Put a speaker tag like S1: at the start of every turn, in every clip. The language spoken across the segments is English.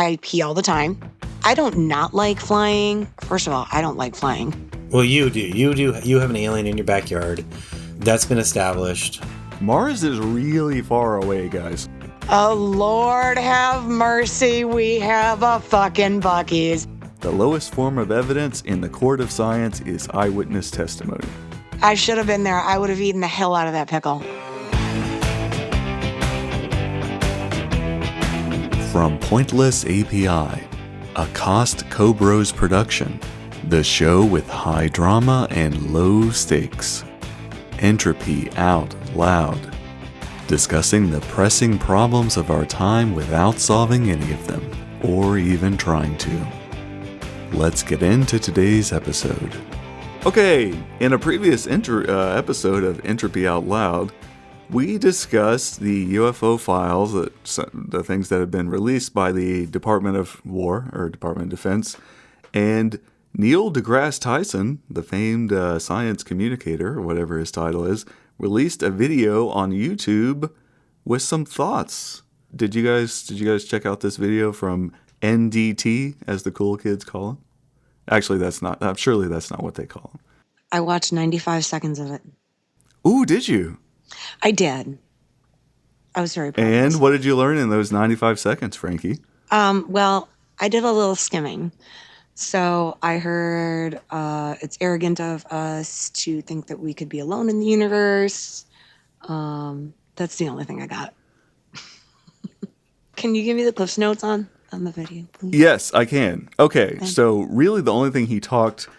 S1: I pee all the time. I don't not like flying. First of all, I don't like flying.
S2: Well, you do. You have an alien in your backyard. That's been established.
S3: Mars is really far away, guys.
S1: Oh, Lord have mercy. We have a fucking Buc-ee's.
S3: The lowest form of evidence in the court of science is eyewitness testimony.
S1: I should have been there. I would have eaten the hell out of that pickle.
S3: From Pointless API, a Cost Cobros production, the show with high drama and low stakes. Entropy Out Loud, discussing the pressing problems of our time without solving any of them, or even trying to. Let's get into today's episode. Okay, in a previous episode of Entropy Out Loud, we discussed the UFO files, the things that have been released by the Department of War, or Department of Defense, and Neil deGrasse Tyson, the famed science communicator, or whatever his title is, released a video on YouTube with some thoughts. Did you guys check out this video from NDT, as the cool kids call him? Actually, surely that's not what they call him.
S1: I watched 95 seconds of it.
S3: Ooh, did you?
S1: I did. I was very proud.
S3: And what did you learn in those 95 seconds, Frankie?
S1: Well, I did a little skimming. So I heard it's arrogant of us to think that we could be alone in the universe. That's the only thing I got. Can you give me the Cliff's Notes on the video, please?
S3: Yes, I can. Okay, so really the only thing he talked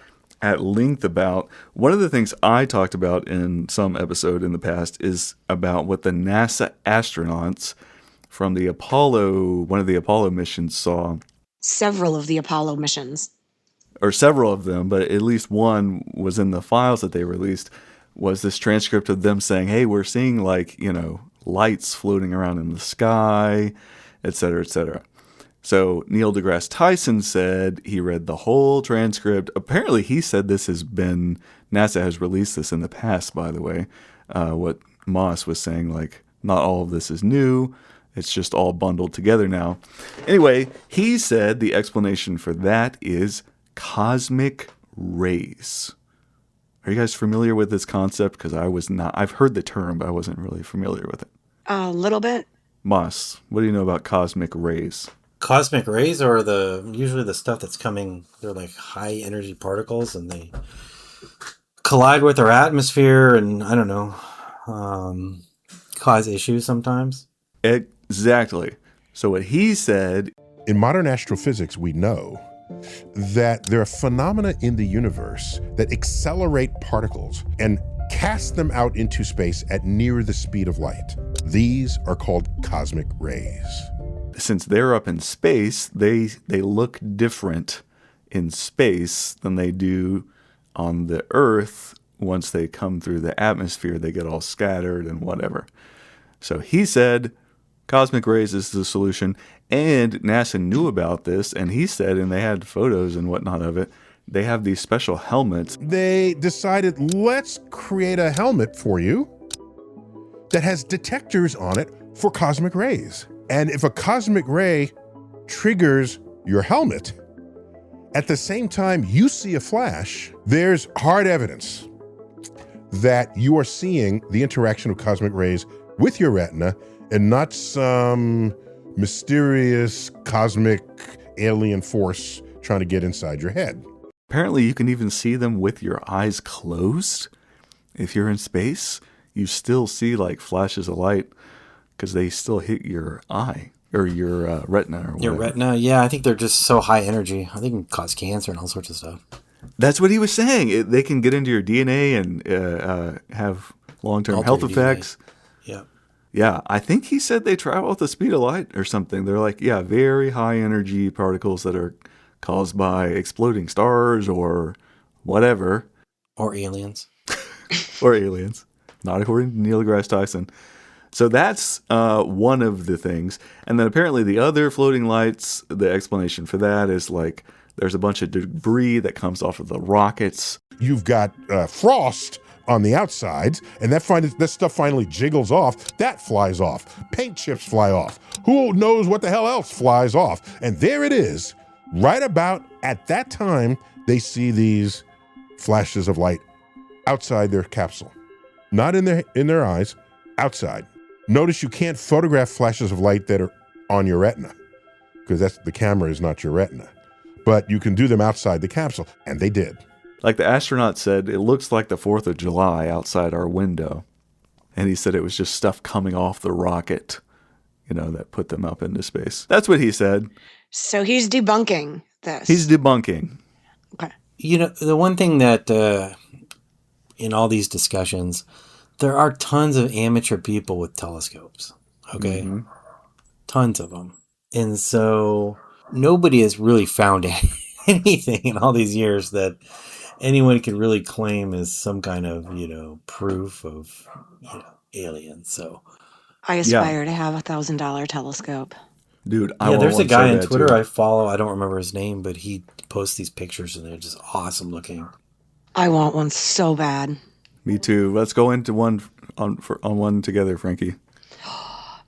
S3: at length about, one of the things I talked about in some episode in the past is about what the NASA astronauts from one of the Apollo missions saw.
S1: Several of the Apollo missions.
S3: Or several of them, but at least one was in the files that they released, was this transcript of them saying, hey, we're seeing lights floating around in the sky, et cetera, et cetera. So Neil deGrasse Tyson said he read the whole transcript. Apparently he said NASA has released this in the past, by the way. What Moss was saying, not all of this is new. It's just all bundled together now. Anyway, he said the explanation for that is cosmic rays. Are you guys familiar with this concept? Because I was not. I've heard the term, but I wasn't really familiar with it.
S1: A little bit.
S3: Moss, what do you know about cosmic rays?
S2: Cosmic rays are usually the stuff that's coming. They're like high energy particles, and they collide with our atmosphere, and I don't know, cause issues sometimes.
S3: Exactly. So what he said,
S4: in modern astrophysics, we know that there are phenomena in the universe that accelerate particles and cast them out into space at near the speed of light. These are called cosmic rays.
S3: Since they're up in space, they look different in space than they do on the Earth. Once they come through the atmosphere, they get all scattered and whatever. So he said cosmic rays is the solution, and NASA knew about this, and he said, and they had photos and whatnot of it, they have these special helmets.
S4: They decided, let's create a helmet for you that has detectors on it for cosmic rays. And if a cosmic ray triggers your helmet, at the same time you see a flash, there's hard evidence that you are seeing the interaction of cosmic rays with your retina and not some mysterious cosmic alien force trying to get inside your head.
S3: Apparently you can even see them with your eyes closed. If you're in space, you still see flashes of light because they still hit your eye or your retina or whatever.
S2: Your retina, yeah, I think they're just so high energy. I think it can cause cancer and all sorts of stuff.
S3: That's what he was saying. They can get into your DNA and have long-term health effects.
S2: Yeah.
S3: Yeah, I think he said they travel at the speed of light or something. They're very high energy particles that are caused by exploding stars or whatever.
S2: Or aliens.
S3: Or aliens. Not according to Neil deGrasse Tyson. So that's one of the things. And then apparently the other floating lights, the explanation for that is there's a bunch of debris that comes off of the rockets.
S4: You've got frost on the outsides, and that stuff finally jiggles off. That flies off. Paint chips fly off. Who knows what the hell else flies off? And there it is. Right about at that time, they see these flashes of light outside their capsule. Not in their eyes, outside. Notice you can't photograph flashes of light that are on your retina, because the camera is not your retina. But you can do them outside the capsule, and they did.
S3: Like the astronaut said, it looks like the 4th of July outside our window. And he said it was just stuff coming off the rocket, that put them up into space. That's what he said.
S1: So he's debunking this.
S3: He's debunking.
S1: Okay.
S2: The one thing that in all these discussions, there are tons of amateur people with telescopes. Okay. Mm-hmm. Tons of them. And so nobody has really found anything in all these years that anyone could really claim as some kind of, proof of, aliens. So
S1: I aspire to have $1,000 telescope.
S3: Dude,
S2: there's a guy on Twitter I follow. I don't remember his name, but he posts these pictures and they're just awesome looking.
S1: I want one so bad.
S3: Me too. Let's go into one on one together, Frankie.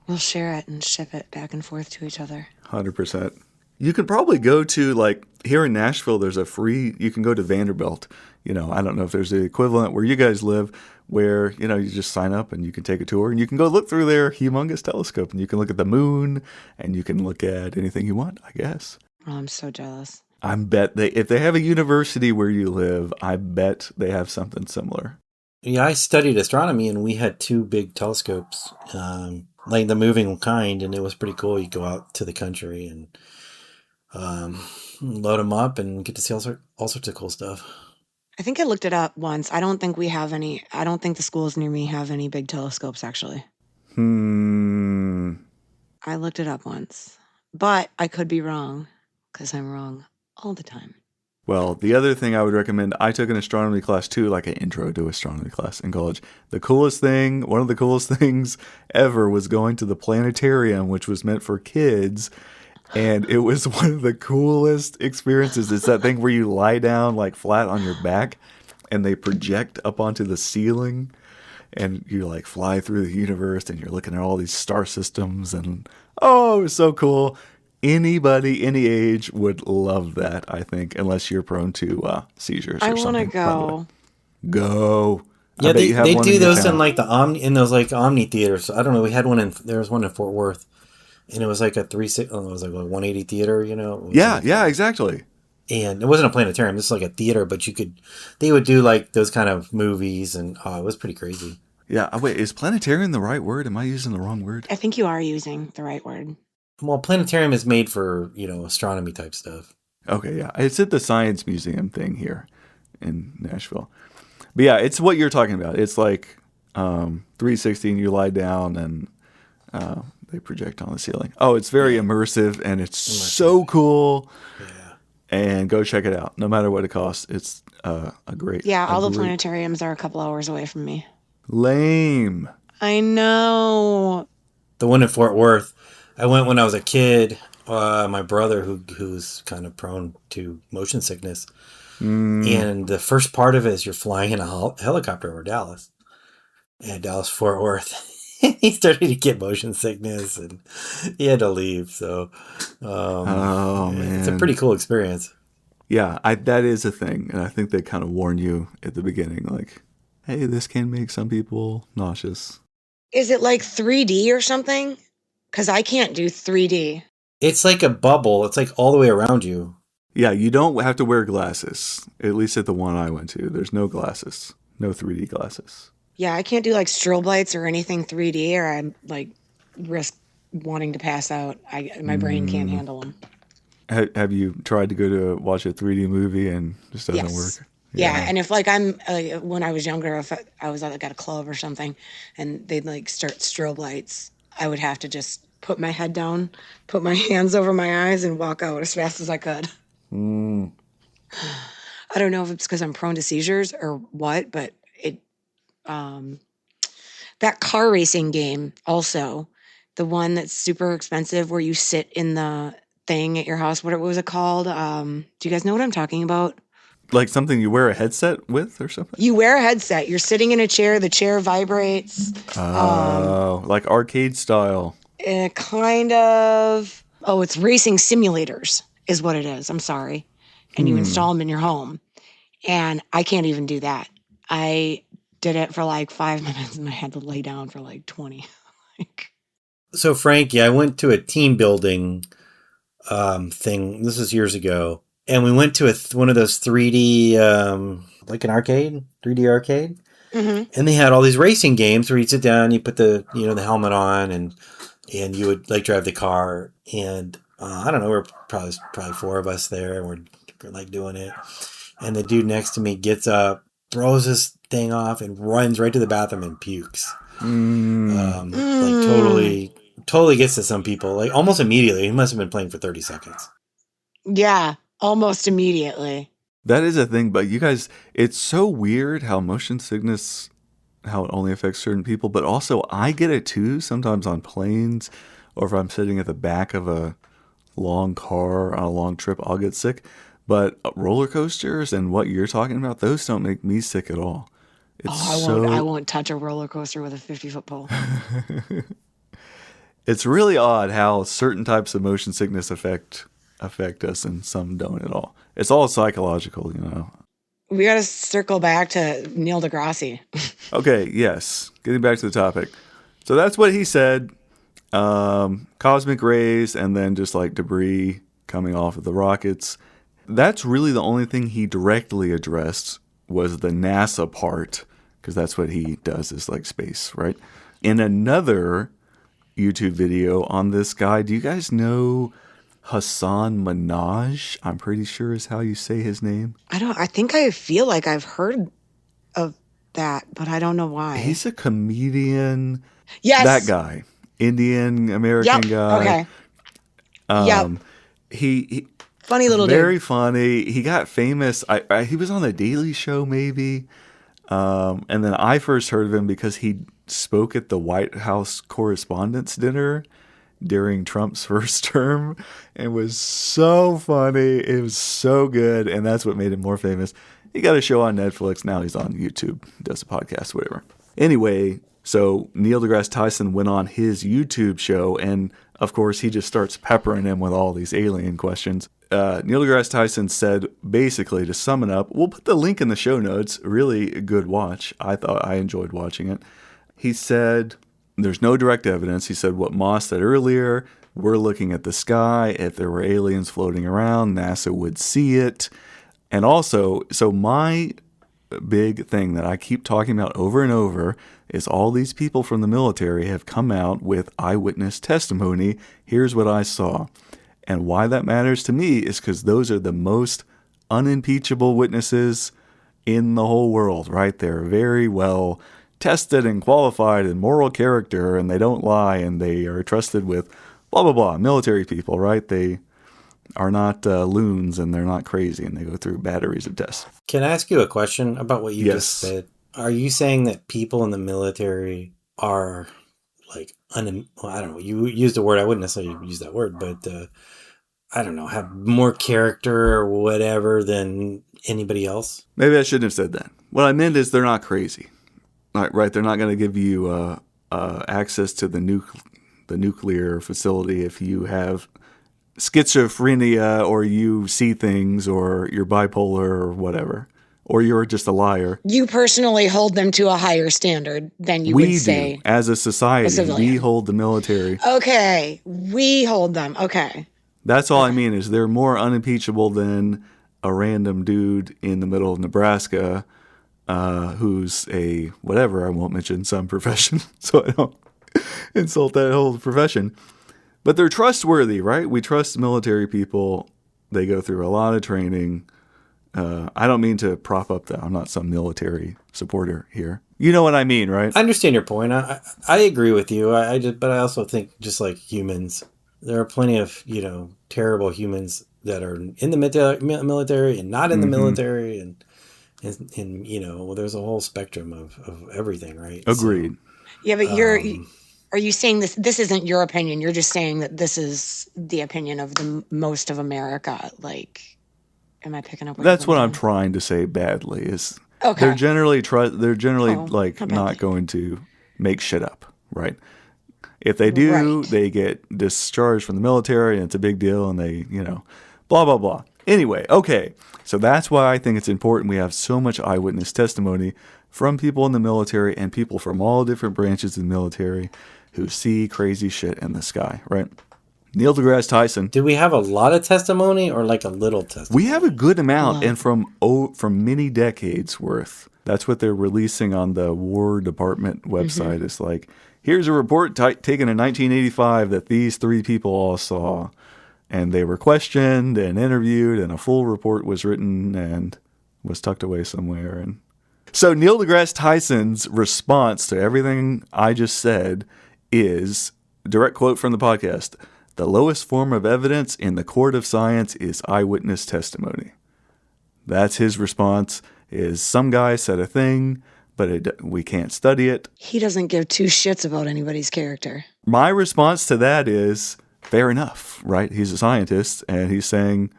S1: We'll share it and ship it back and forth to each other.
S3: 100%. You could probably go to, here in Nashville, there's you can go to Vanderbilt. I don't know if there's the equivalent where you guys live, where, you just sign up and you can take a tour and you can go look through their humongous telescope and you can look at the moon and you can look at anything you want, I guess.
S1: Oh, I'm so jealous.
S3: I bet if they have a university where you live, I bet they have something similar.
S2: Yeah, I studied astronomy and we had 2 big telescopes, like the moving kind, and it was pretty cool. You go out to the country and load them up and get to see all sorts of cool stuff.
S1: I think I looked it up once. I don't think the schools near me have any big telescopes, actually. I looked it up once, but I could be wrong, because I'm wrong all the time.
S3: Well, the other thing I would recommend, I took an astronomy class too, like an intro to astronomy class in college. One of the coolest things ever was going to the Planetarium, which was meant for kids. And it was one of the coolest experiences. It's that thing where you lie down flat on your back and they project up onto the ceiling and you fly through the universe and you're looking at all these star systems and it was so cool. Anybody, any age would love that, I think, unless you're prone to seizures or something. I want to
S1: go.
S3: Go.
S2: Yeah, they do those in those Omni theaters. I don't know. We had there was one in Fort Worth, and it was like a 180 theater.
S3: Yeah, exactly.
S2: And it wasn't a planetarium. This is like a theater, but they would do those kind of movies, and it was pretty crazy.
S3: Yeah. Wait, is planetarium the right word? Am I using the wrong word?
S1: I think you are using the right word.
S2: Well, planetarium is made for, astronomy type stuff.
S3: Okay, yeah. It's at the Science Museum thing here in Nashville. But yeah, it's what you're talking about. It's 360 and you lie down and they project on the ceiling. Oh, it's very immersive and it's so cool. Yeah. And go check it out. No matter what it costs, it's a great...
S1: Yeah, all the planetariums are a couple hours away from me.
S3: Lame.
S1: I know.
S2: The one in Fort Worth, I went when I was a kid. My brother, who's kind of prone to motion sickness, and the first part of it is you're flying in a helicopter over Dallas, and Dallas Fort Worth. He started to get motion sickness, and he had to leave. So, man, it's a pretty cool experience.
S3: Yeah, that is a thing, and I think they kind of warn you at the beginning, hey, this can make some people nauseous.
S1: Is it 3D or something? Because I can't do 3D.
S2: It's like a bubble. It's all the way around you.
S3: Yeah, you don't have to wear glasses. At least at the one I went to. There's no glasses. No 3D glasses.
S1: Yeah, I can't do strobe lights or anything 3D or I'm risk wanting to pass out. My brain can't handle them.
S3: Have you tried to go to watch a 3D movie and it just doesn't work?
S1: Yeah, and if I'm when I was younger, if I was at a club or something and they'd start strobe lights, I would have to just put my head down, put my hands over my eyes, and walk out as fast as I could. I don't know if it's because I'm prone to seizures or what, but that car racing game also, the one that's super expensive where you sit in the thing at your house. What was it called? Do you guys know what I'm talking about?
S3: Like something you wear a headset with or something?
S1: You wear a headset. You're sitting in a chair. The chair vibrates.
S3: Oh, like arcade style.
S1: Kind of. Oh, it's racing simulators is what it is. I'm sorry. And you install them in your home. And I can't even do that. I did it for like 5 minutes and I had to lay down for like 20.
S2: So, Frankie, I went to a team building thing. This was years ago. And we went to one of those 3D, like an arcade, 3D arcade.
S1: Mm-hmm.
S2: And they had all these racing games where you'd sit down, you put the helmet on, and you would like drive the car. And I don't know, we're probably 4 of us there, and we're like doing it. And the dude next to me gets up, throws his thing off, and runs right to the bathroom and pukes. Like totally gets to some people, like almost immediately. He must have been playing for 30 seconds.
S1: Yeah, almost immediately.
S3: That is a thing, but you guys, it's so weird how motion sickness, how it only affects certain people, but also I get it too sometimes on planes, or if I'm sitting at the back of a long car on a long trip, I'll get sick. But roller coasters and what you're talking about, those don't make me sick at all.
S1: I won't touch a roller coaster with a 50-foot pole.
S3: It's really odd how certain types of motion sickness affect us and some don't at all. It's all psychological,
S1: We got to circle back to Neil deGrasse.
S3: Okay, yes. Getting back to the topic. So that's what he said. Cosmic rays and then just like debris coming off of the rockets. That's really the only thing he directly addressed was the NASA part, because that's what he does is like space, right? In another YouTube video on this guy, do you guys know Hassan Minhaj? I'm pretty sure is how you say his name.
S1: I feel like I've heard of that, but I don't know why.
S3: He's a comedian.
S1: Yes.
S3: That guy. Indian American guy.
S1: Okay.
S3: He
S1: funny little
S3: very
S1: dude.
S3: funny. He got famous. He was on the Daily Show maybe. And then I first heard of him because he spoke at the White House Correspondents' Dinner during Trump's first term and was so funny. It was so good. And that's what made him more famous. He got a show on Netflix. Now he's on YouTube, does a podcast, whatever. Anyway, so Neil deGrasse Tyson went on his YouTube show, and of course he just starts peppering him with all these alien questions. Neil deGrasse Tyson said, basically, to sum it up, we'll put the link in the show notes. Really good watch. I enjoyed watching it. He said, there's no direct evidence. He said what Moss said earlier. We're looking at the sky. If there were aliens floating around, NASA would see it. And also, so my big thing that I keep talking about over and over is all these people from the military have come out with eyewitness testimony. Here's what I saw. And why that matters to me is because those are the most unimpeachable witnesses in the whole world, right? They're very well tested and qualified in moral character, and they don't lie, and they are trusted with blah, blah, blah. Military people, right? They are not loons, and they're not crazy, and they go through batteries of tests.
S2: Can I ask you a question about what you just said? Are you saying that people in the military are like, I don't know, you used a word, I wouldn't necessarily use that word, but I don't know, have more character or whatever than anybody else?
S3: Maybe I shouldn't have said that. What I meant is they're not crazy. Right? They're not going to give you access to the nuclear facility if you have schizophrenia or you see things or you're bipolar or whatever, or you're just a liar.
S1: You personally hold them to a higher standard than you would say.
S3: We do. As a society, we hold the military.
S1: Okay. We hold them. Okay.
S3: That's all I mean is they're more unimpeachable than a random dude in the middle of Nebraska who's a whatever. I won't mention some profession so I don't insult that whole profession. But they're trustworthy, right? We trust military people. They go through a lot of training. I don't mean to prop up that. I'm not some military supporter here. You know what I mean, right?
S2: I understand your point. I agree with you. But I also think just like humans, there are plenty of, terrible humans that are in the military and not in the military. And there's a whole spectrum of everything, right?
S3: Agreed.
S1: So, yeah, but are you saying this isn't your opinion? You're just saying that this is the opinion of the most of America, like Am I picking up what
S3: That's
S1: you're
S3: what I'm
S1: saying?
S3: trying to say badly is
S1: Okay.
S3: they're generally
S1: Oh,
S3: like
S1: how
S3: not
S1: badly?
S3: going to make shit up, right? If they do,
S1: Right.
S3: they get discharged from the military and it's a big deal and they, blah, blah, blah. Anyway, okay. So that's why I think it's important we have so much eyewitness testimony from people in the military and people from all different branches of the military who see crazy shit in the sky, right? Neil deGrasse Tyson.
S2: Do we have a lot of testimony or like a little testimony?
S3: We have a good
S1: A
S3: amount,
S1: lot.
S3: and from many decades worth. That's what they're releasing on the War Department website. It's like, here's a report taken in 1985 that these three people all saw, and they were questioned and interviewed, and a full report was written and was tucked away somewhere. And so Neil deGrasse Tyson's response to everything I just said is, direct quote from the podcast, "The lowest form of evidence in the court of science is eyewitness testimony." That's his response, is some guy said a thing, but we can't study it.
S1: He doesn't give two shits about anybody's character.
S3: My response to that is, fair enough, right? He's a scientist, and he's saying,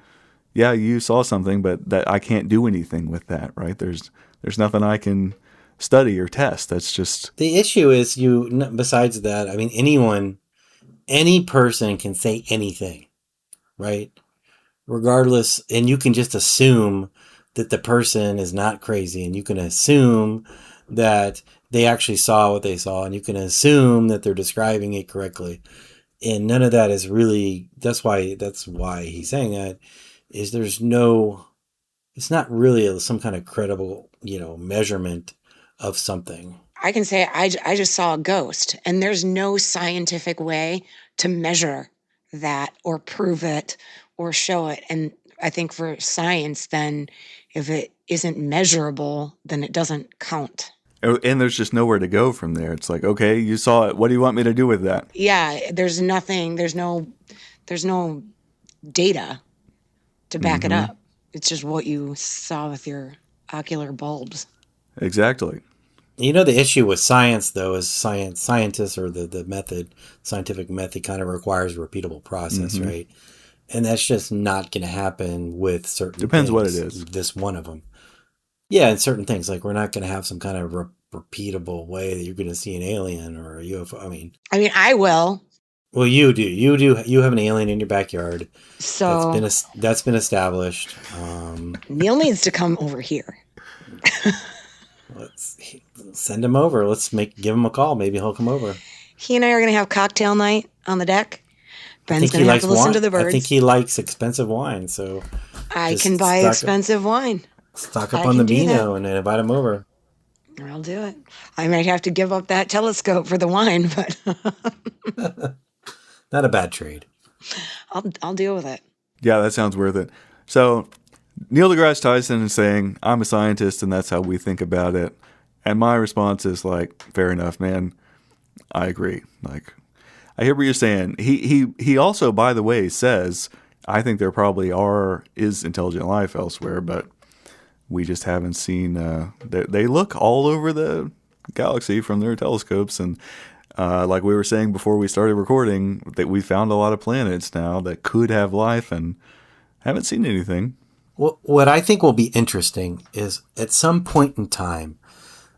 S3: yeah, you saw something, but that I can't do anything with that, right? There's nothing I can study or test. That's just...
S2: The issue is besides that, I mean, any person can say anything, right? Regardless, and you can just assume that the person is not crazy, and you can assume that they actually saw what they saw, and you can assume that they're describing it correctly. And none of that is really, that's why he's saying that, is it's not really some kind of credible, measurement of something.
S1: I can say I just saw a ghost, and there's no scientific way to measure that or prove it or show it. And I think for science, then if it isn't measurable, then it doesn't count.
S3: And there's just nowhere to go from there. It's like, okay, you saw it. What do you want me to do with that?
S1: Yeah, there's nothing, there's no data to back it up. It's just what you saw with your ocular bulbs.
S3: Exactly.
S2: The issue with science, though, is scientists or the scientific method kind of requires a repeatable process, right? And that's just not going to happen with certain
S3: Depends
S2: things.
S3: what it is.
S2: This one of them. Yeah, and certain things. Like, we're not going to have some kind of repeatable way that you're going to see an alien or a UFO. I mean,
S1: I will.
S2: Well, you do. You have an alien in your backyard.
S1: So
S2: That's been established.
S1: Neil needs to come over here.
S2: Let's send him over. Give him a call. Maybe he'll come over.
S1: He and I are going to have cocktail night on the deck. Ben's
S2: he
S1: going to have
S2: likes
S1: to listen
S2: wine.
S1: to the birds.
S2: I think he likes expensive wine, so
S1: I can buy expensive wine.
S2: Stock up on the vino and then invite him over.
S1: I'll do it. I might have to give up that telescope for the wine, but
S2: not a bad trade.
S1: I'll deal with it.
S3: Yeah, that sounds worth it. So Neil deGrasse Tyson is saying, I'm a scientist and that's how we think about it. And my response is like, fair enough, man. I agree. Like, I hear what you're saying. He also, by the way, says, I think there probably is intelligent life elsewhere, but we just haven't seen, they look all over the galaxy from their telescopes. And like we were saying before we started recording, that we found a lot of planets now that could have life and haven't seen anything.
S2: Well, what I think will be interesting is at some point in time,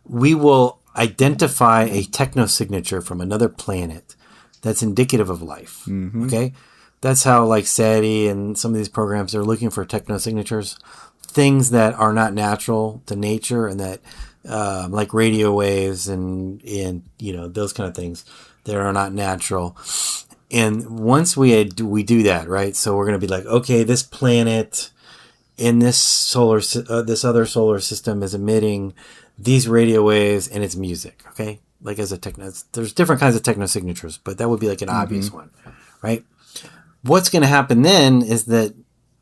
S2: we will identify a technosignature from another planet that's indicative of life. Mm-hmm. Okay? That's how like SETI and some of these programs are looking for technosignatures, things that are not natural to nature and that like radio waves and those kind of things that are not natural. And once we do that, right? So we're going to be like, okay, this planet in this other solar system is emitting these radio waves and it's music. Okay, like as a there's different kinds of technosignatures, but that would be like an obvious one, right? What's going to happen then is that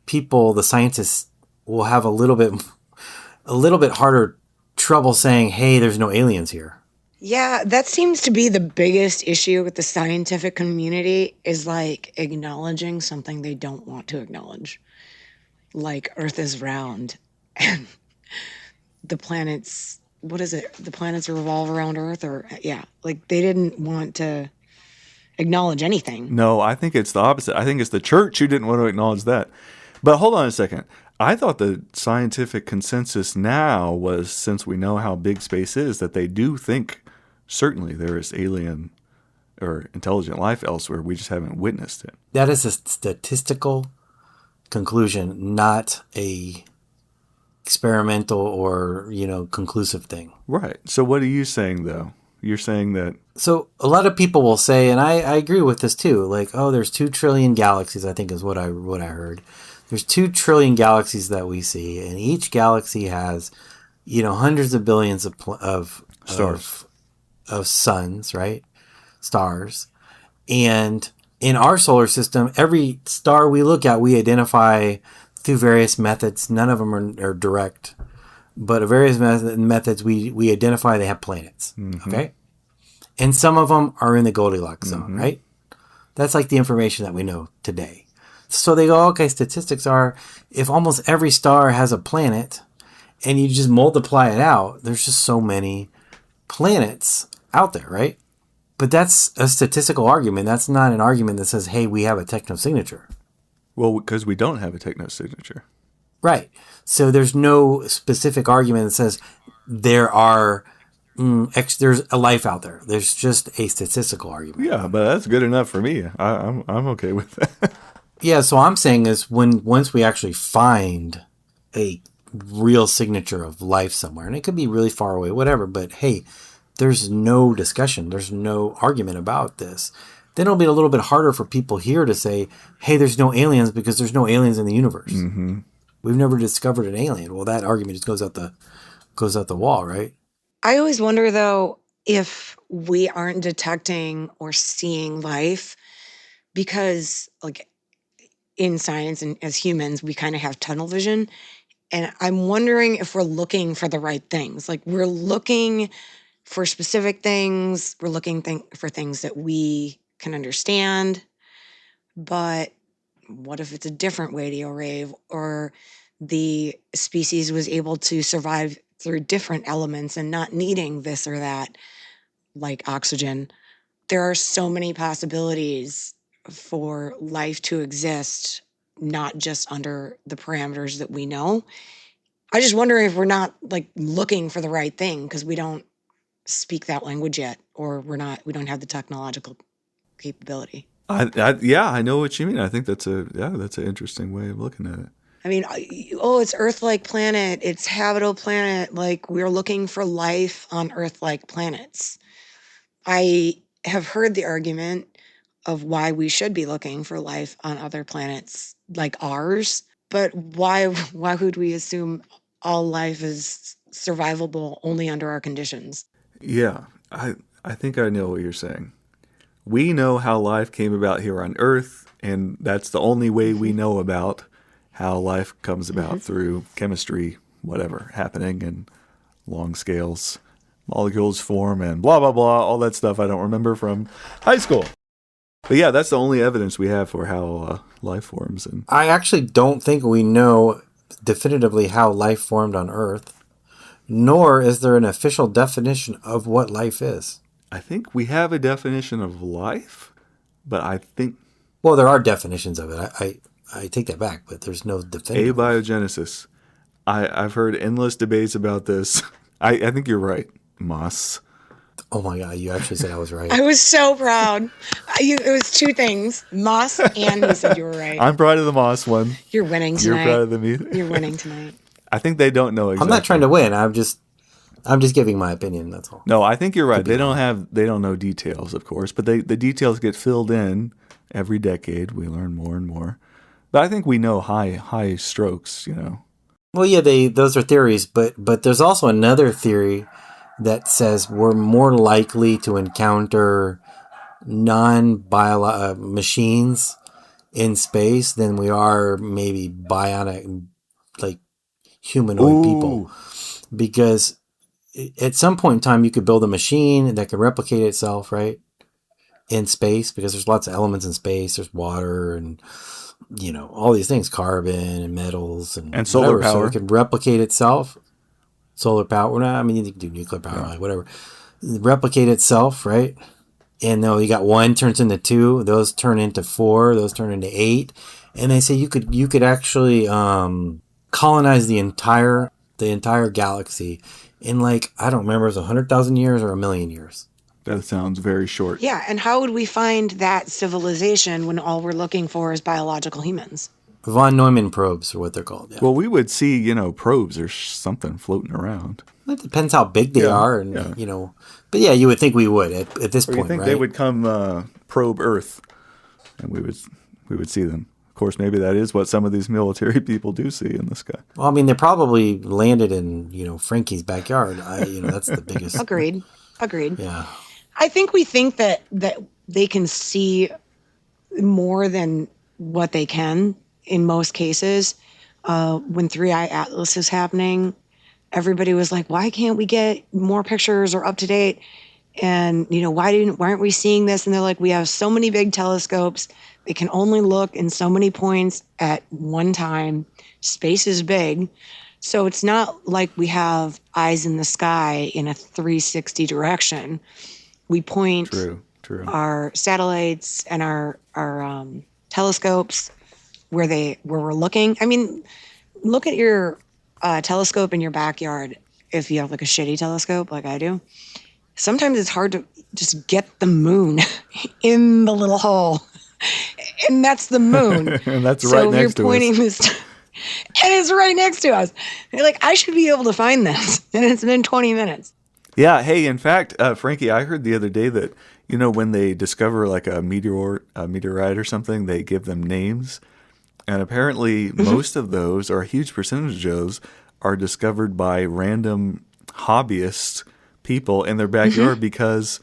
S2: the scientists, will have a little bit harder trouble saying, hey, there's no aliens here.
S1: Yeah, that seems to be the biggest issue with the scientific community is like acknowledging something they don't want to acknowledge. Like Earth is round and the planets, what is it? The planets revolve around Earth like they didn't want to acknowledge anything.
S3: No, I think it's the opposite. I think it's the church who didn't want to acknowledge that. But hold on a second. I thought the scientific consensus now was, since we know how big space is, that they do think certainly there is alien or intelligent life elsewhere. We just haven't witnessed it.
S2: That is a statistical conclusion, not a experimental or, conclusive thing.
S3: Right. So what are you saying, though? You're saying that...
S2: So a lot of people will say, and I agree with this too, like, oh, there's 2 trillion galaxies, I think is what I heard. There's 2 trillion galaxies that we see, and each galaxy has, hundreds of billions of
S3: stars,
S2: of suns, right? Stars. And in our solar system, every star we look at, we identify through various methods. None of them are direct, but various methods we identify they have planets. Mm-hmm. Okay. And some of them are in the Goldilocks zone, right? That's like the information that we know today. So they go, okay, statistics are, if almost every star has a planet and you just multiply it out, there's just so many planets out there, right? But that's a statistical argument. That's not an argument that says, hey, we have a technosignature.
S3: Well, because we don't have a technosignature.
S2: Right. So there's no specific argument that says there are there's a life out there. There's just a statistical argument.
S3: Yeah, but that's good enough for me. I'm okay with that.
S2: Yeah, so I'm saying is once we actually find a real signature of life somewhere, and it could be really far away, whatever, but hey, there's no discussion, there's no argument about this, then it'll be a little bit harder for people here to say, hey, there's no aliens because there's no aliens in the universe. Mm-hmm. We've never discovered an alien. Well, that argument just goes out the wall, right?
S1: I always wonder, though, if we aren't detecting or seeing life because, like, in science and as humans, we kind of have tunnel vision. And I'm wondering if we're looking for the right things. Like, we're looking for specific things. We're looking for things that we can understand. But what if it's a different radio wave, or the species was able to survive through different elements and not needing this or that, like oxygen? There are so many possibilities for life to exist, not just under the parameters that we know. I just wonder if we're not like looking for the right thing because we don't speak that language yet, or we don't have the technological capability.
S3: I know what you mean. I think that's an interesting way of looking at it.
S1: I mean, it's Earth-like planet. It's habitable planet. Like, we're looking for life on Earth-like planets. I have heard the argument of why we should be looking for life on other planets like ours, but why would we assume all life is survivable only under our conditions?
S3: Yeah, I think I know what you're saying. We know how life came about here on Earth, and that's the only way we know about how life comes about through chemistry, whatever, happening and long scales, molecules form, and blah, blah, blah, all that stuff I don't remember from high school. But yeah, that's the only evidence we have for how life forms. And
S2: I actually don't think we know definitively how life formed on Earth, nor is there an official definition of what life is.
S3: I think we have a definition of life, but I think...
S2: Well, there are definitions of it. I take that back, but there's no definitive.
S3: Abiogenesis. I've heard endless debates about this. I think you're right, Moss.
S2: Oh my God, you actually said I was right.
S1: I was so proud. It was 2 things, Moss and you said you were right.
S3: I'm proud of the Moss one.
S1: You're winning tonight.
S3: You're proud of the me.
S1: You're winning tonight.
S3: I think they don't know exactly.
S2: I'm not trying to win. I'm just giving my opinion, that's all.
S3: No, I think you're right. They don't know details, of course, but the details get filled in every decade. We learn more and more. But I think we know high strokes,
S2: Well, yeah, those are theories, but there's also another theory that says we're more likely to encounter machines in space than we are maybe bionic, like humanoid people. Because at some point in time, you could build a machine that could replicate itself, right, in space, because there's lots of elements in space. There's water and, all these things, carbon and metals and
S3: solar power.
S2: So it can replicate itself. Solar power. I mean, you can do nuclear power, like whatever. Replicate itself, right? And though you got 1 turns into 2, those turn into 4, those turn into 8, and they say you could actually colonize the entire galaxy in like, I don't remember, it was 100,000 years or 1,000,000 years.
S3: That sounds very short.
S1: Yeah, and how would we find that civilization when all we're looking for is biological humans?
S2: Von Neumann probes are what they're called. Yeah.
S3: Well, we would see, probes or something floating around.
S2: It depends how big they are, and But yeah, you would think we would at this
S3: Or
S2: point,
S3: you think
S2: right?
S3: they would come probe Earth, and we would see them. Of course, maybe that is what some of these military people do see in the sky.
S2: Well, I mean, they probably landed in Frankie's backyard. That's the biggest.
S1: Agreed.
S2: Yeah.
S1: I think we think that they can see more than what they can in most cases. When 3-Eye Atlas is happening, everybody was like, why can't we get more pictures or up to date? And, why aren't we seeing this? And they're like, we have so many big telescopes. They can only look in so many points at one time. Space is big. So it's not like we have eyes in the sky in a 360 direction. We point
S3: True.
S1: our satellites and our telescopes where we're looking. I mean, look at your telescope in your backyard if you have like a shitty telescope like I do. Sometimes it's hard to just get the moon in the little hole. And that's the moon.
S3: And that's
S1: so
S3: right next to
S1: you're pointing
S3: us.
S1: this and it's right next to us. You're like, I should be able to find this. And it's been 20 minutes.
S3: Yeah. Hey, in fact, Frankie, I heard the other day that, when they discover like a meteorite or something, they give them names. And apparently most of those, or a huge percentage of those, are discovered by random hobbyist people in their backyard because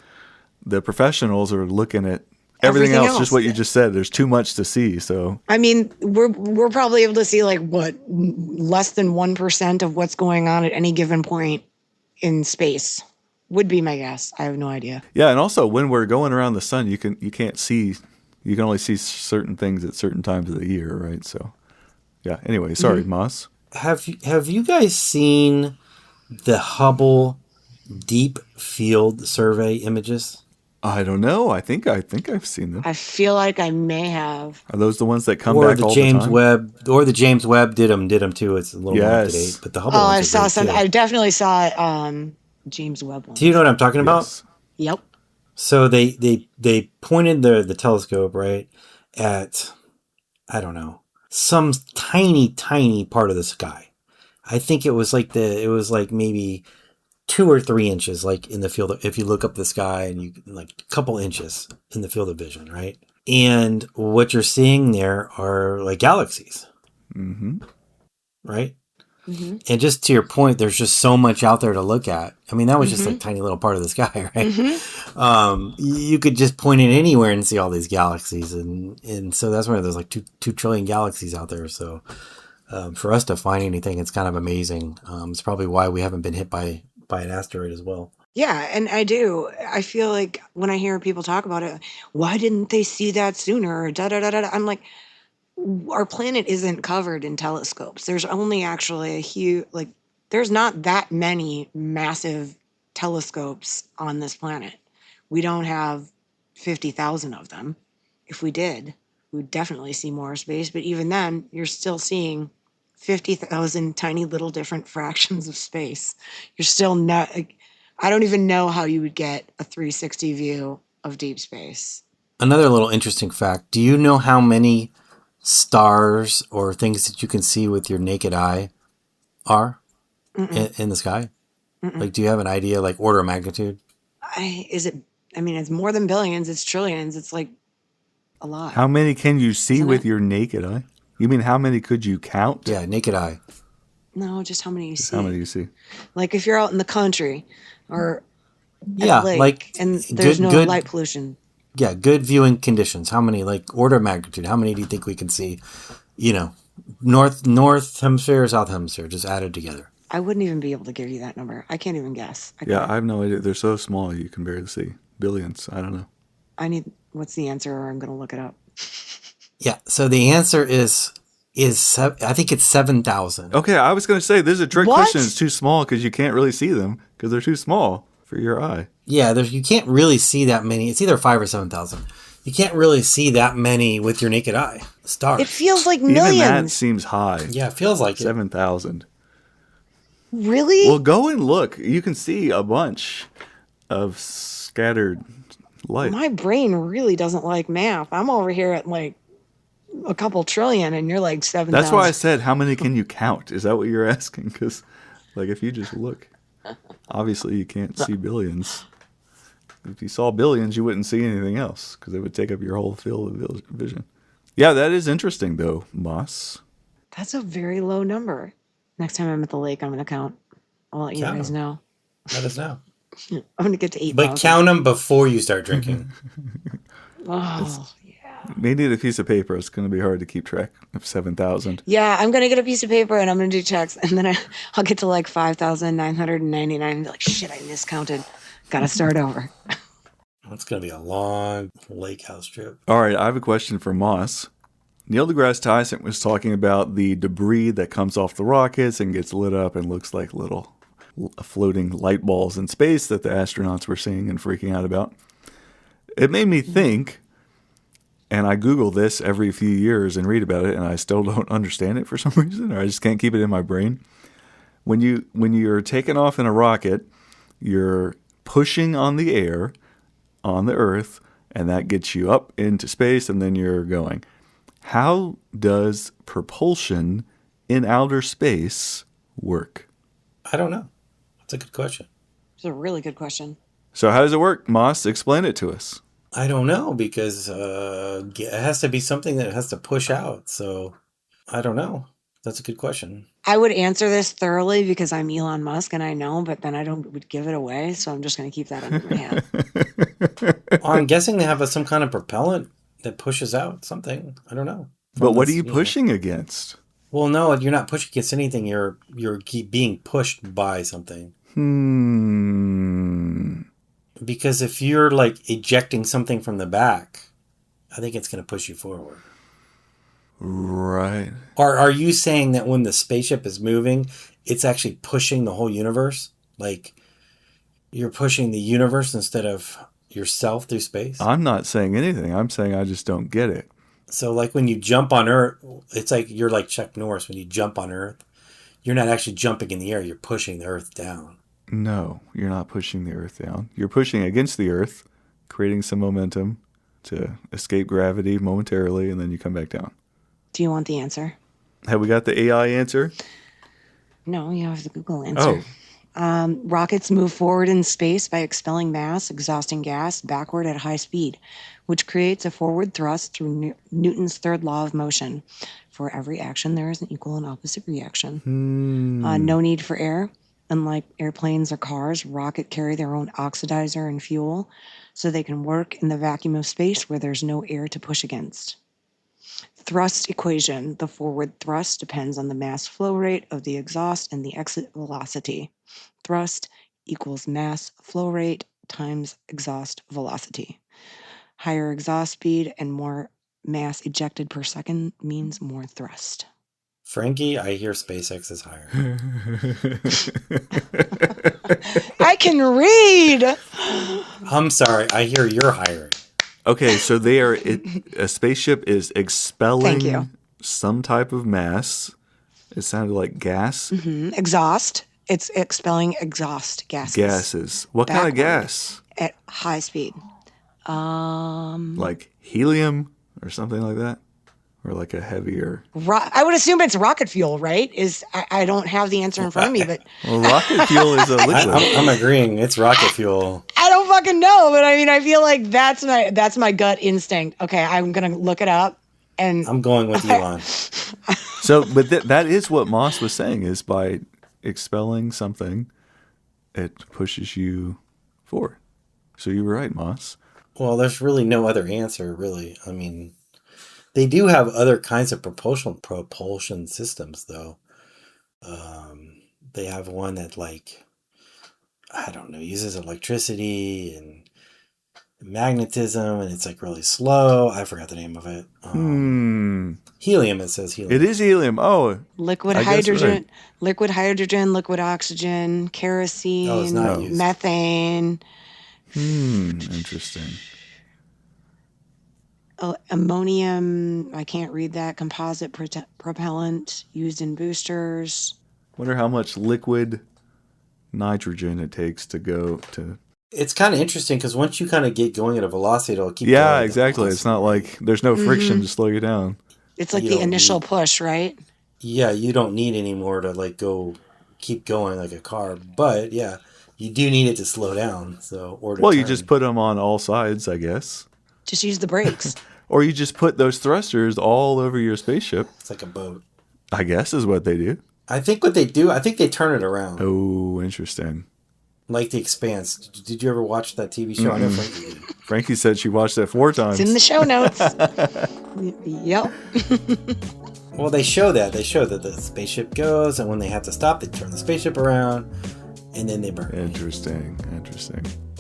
S3: the professionals are looking at everything else, just what you just said. There's too much to see. So
S1: I mean, we're probably able to see like less than 1% of what's going on at any given point in space. Would be my guess. I have no idea.
S3: yeah, and also when we're going around the sun, you can only see certain things at certain times of the year, right? So yeah. Anyway, sorry, Moss.
S2: Have you guys seen the Hubble Deep Field Survey images?
S3: I don't know. I think I've seen them.
S1: I feel like I may have.
S3: Are those the ones that come
S2: Or
S3: back
S2: the
S3: all
S2: James
S3: the time?
S2: Webb, or the James Webb did them too. It's a little more up to date, but the Hubble
S1: Oh,
S2: ones
S1: I
S2: are
S1: saw
S2: great,
S1: some.
S2: too.
S1: I definitely saw James Webb one.
S2: Do you know what I'm talking about?
S3: Yes.
S1: Yep.
S2: So they pointed the telescope right at, I don't know, some tiny part of the sky. I think it was like maybe 2 or 3 inches, like in the field. If you look up the sky and you like a couple inches in the field of vision, right? And what you're seeing there are like galaxies, right?
S1: Mm-hmm.
S2: And just to your point, there's just so much out there to look at. I mean, that was just like a tiny little part of the sky, right? You could just point it anywhere and see all these galaxies. And so that's why there's like 2 trillion galaxies out there. So for us to find anything, it's kind of amazing. It's probably why we haven't been hit by an asteroid as well.
S1: Yeah, and I do. I feel like when I hear people talk about it, why didn't they see that sooner? Da da da da. I'm like, our planet isn't covered in telescopes. There's only actually there's not that many massive telescopes on this planet. We don't have 50,000 of them. If we did, we would definitely see more space. But even then, you're still seeing 50,000 tiny little different fractions of space. You're still not, I don't even know how you would get a 360 view of deep space.
S2: Another little interesting fact. Do you know how many stars or things that you can see with your naked eye are in the sky? Like, do you have an idea, like order of magnitude?
S1: It's more than billions, it's trillions. It's like a lot.
S3: How many can you see
S1: Isn't
S3: with
S1: it?
S3: your naked eye? You mean how many could you count?
S2: Yeah, naked eye.
S1: No, just how many you see.
S3: How many you see?
S1: Like if you're out in the country or at
S2: Yeah,
S1: a lake
S2: like
S1: and there's no
S2: good-
S1: light pollution.
S2: Yeah, good viewing conditions. How many, like order of magnitude? How many do you think we can see? North hemisphere, south hemisphere, just added together.
S1: I wouldn't even be able to give you that number. I can't even guess.
S3: Yeah, I have no idea. They're so small you can barely see. Billions. I don't know.
S1: What's the answer, or I'm going to look it up.
S2: Yeah. So the answer is I think it's 7,000.
S3: Okay, I was going to say there's a trick
S1: What?
S3: question. It's too small because you can't really see them because they're too small for your eye.
S2: Yeah, you can't really see that many. It's either 5 or 7,000. You can't really see that many with your naked eye. Stars.
S1: It feels like
S3: Even that
S1: millions.
S3: seems high.
S2: Yeah, it feels like
S3: 7,000.
S1: Really?
S3: Well, go and look. You can see a bunch of scattered light.
S1: My brain really doesn't like math. I'm over here at like a couple trillion, and you're like 7,000.
S3: That's why I said, how many can you count? Is that what you're asking? Because, like, if you just look, obviously you can't see billions. If you saw billions, you wouldn't see anything else because it would take up your whole field of vision. Yeah, that is interesting, though, Moss.
S1: That's a very low number. Next time I'm at the lake, I'm going to count. I'll let you
S2: Count
S1: guys
S2: 'em.
S1: know.
S2: Let us know.
S1: I'm going to get to 8,000.
S2: But count them before you start drinking.
S1: Oh, yeah.
S3: May need a piece of paper. It's going to be hard to keep track of 7,000.
S1: Yeah, I'm going to get a piece of paper and I'm going to do checks. And then I'll get to like 5,999 and be like, shit, I miscounted. Got to start over.
S2: It's going to be a long lake house trip.
S3: All right, I have a question for Moss. Neil deGrasse Tyson was talking about the debris that comes off the rockets and gets lit up and looks like little floating light balls in space that the astronauts were seeing and freaking out about. It made me think, and I Google this every few years and read about it, and I still don't understand it for some reason, or I just can't keep it in my brain. When you're taking off in a rocket, you're pushing on the air on the Earth, and that gets you up into space, and then you're going. How does propulsion in outer space work?
S2: I don't know. That's a good question.
S1: It's a really good question.
S3: So how does it work, Moss? Explain it to us.
S2: I don't know because it has to be something that has to push out. So I don't know. That's a good question.
S1: I would answer this thoroughly because I'm Elon Musk and I know, but then I would give it away. So I'm just going to keep that under my hat.
S2: Well, I'm guessing they have some kind of propellant that pushes out something. I don't know.
S3: But what are you pushing against?
S2: Well, no, you're not pushing against anything. You're keep being pushed by something. Because if you're like ejecting something from the back, I think it's going to push you forward.
S3: Right.
S2: Or are you saying that when the spaceship is moving, it's actually pushing the whole universe? Like you're pushing the universe instead of yourself through space?
S3: I'm not saying anything. I'm saying I just don't get it.
S2: So like when you jump on Earth, it's like you're like Chuck Norris. When you jump on Earth, you're not actually jumping in the air. You're pushing the Earth down.
S3: No, you're not pushing the Earth down. You're pushing against the Earth, creating some momentum to escape gravity momentarily, and then you come back down.
S1: Do you want the answer?
S3: Have we got the AI answer?
S1: No, you have the Google answer. Rockets move forward in space by expelling mass, exhausting gas backward at high speed, which creates a forward thrust through Newton's third law of motion. For every action, there is an equal and opposite reaction. No need for air. Unlike airplanes or cars, rockets carry their own oxidizer and fuel, so they can work in the vacuum of space where there's no air to push against. Thrust equation. The forward thrust depends on the mass flow rate of the exhaust and the exit velocity. Thrust equals mass flow rate times exhaust velocity. Higher exhaust speed and more mass ejected per second means more thrust.
S2: Frankie, I hear SpaceX is higher.
S1: I can read!
S2: I'm sorry. I hear you're hiring.
S3: Okay, so a spaceship is expelling
S1: Thank you.
S3: some type of mass. It sounded like gas.
S1: Exhaust. It's expelling exhaust gases.
S3: Gases. What kind of gas?
S1: At high speed.
S3: Like helium or something like that? Or like a heavier...
S1: I would assume it's rocket fuel, right? I don't have the answer in front of me, but...
S3: Well, rocket fuel is a liquid.
S2: I'm agreeing. It's rocket fuel.
S1: I don't fucking know, but I mean, I feel like that's my gut instinct. Okay, I'm going to look it up. And
S2: I'm going with Elon.
S3: So, but that is what Moss was saying, is by expelling something, it pushes you forward. So you were right, Moss.
S2: Well, there's really no other answer, really. I mean, they do have other kinds of propulsion systems, though. They have one that, like, I don't know, uses electricity and magnetism, and it's like really slow. I forgot the name of it. Helium. It says helium.
S3: It is helium. Oh,
S1: liquid
S3: I guess
S1: hydrogen,
S3: right.
S1: liquid hydrogen, liquid oxygen, kerosene,
S2: Oh, it's not used.
S1: methane.
S3: Interesting.
S1: ammonium, I can't read that, composite propellant used in boosters.
S3: Wonder how much liquid nitrogen it takes to go to.
S2: It's kind of interesting because once you kind of get going at a velocity, it'll keep going.
S3: Yeah, exactly. It's not like there's no friction to slow you down.
S1: It's like the initial push, right?
S2: Yeah, you don't need any more to like keep going like a car. But yeah, you do need it to slow down. So
S3: you just put them on all sides, I guess.
S1: Just use the brakes.
S3: Or you just put those thrusters all over your spaceship.
S2: It's like a boat.
S3: I guess is what they do.
S2: I think what they do, I think they turn it around.
S3: Oh, interesting.
S2: Like The Expanse. Did you ever watch that TV show? I know Frankie did.
S3: Frankie said she watched that 4 times.
S1: It's in the show notes. Yep.
S2: Well, they show that. They show that the spaceship goes, and when they have to stop, they turn the spaceship around, and then they burn.
S3: Interesting.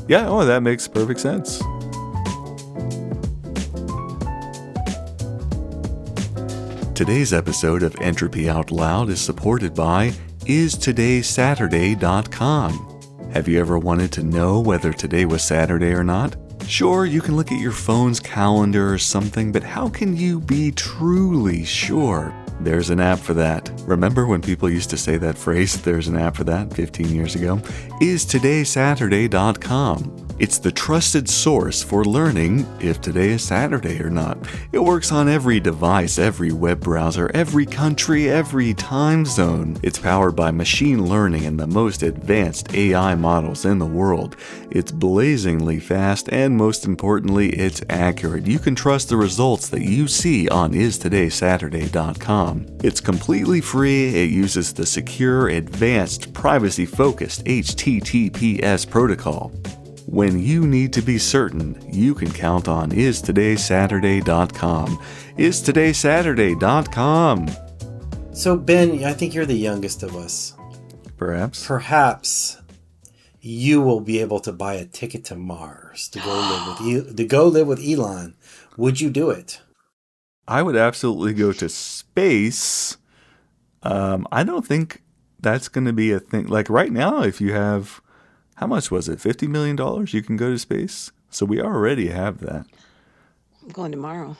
S3: Yeah, that makes perfect sense. Today's episode of Entropy Out Loud is supported by istodaysaturday.com. Have you ever wanted to know whether today was Saturday or not? Sure, you can look at your phone's calendar or something, but how can you be truly sure? There's an app for that. Remember when people used to say that phrase, there's an app for that, 15 years ago? istodaysaturday.com. It's the trusted source for learning if today is Saturday or not. It works on every device, every web browser, every country, every time zone. It's powered by machine learning and the most advanced AI models in the world. It's blazingly fast, and most importantly, it's accurate. You can trust the results that you see on istodaysaturday.com. It's completely free. It uses the secure, advanced, privacy-focused HTTPS protocol. When you need to be certain, you can count on istodaysaturday.com. istodaysaturday.com.
S2: So, Ben, I think you're the youngest of us.
S3: Perhaps.
S2: Perhaps you will be able to buy a ticket to Mars to go live with Elon. Would you do it?
S3: I would absolutely go to space. I don't think that's going to be a thing. Like right now, if you have, how much was it? $50 million you can go to space. So we already have that.
S1: I'm going tomorrow.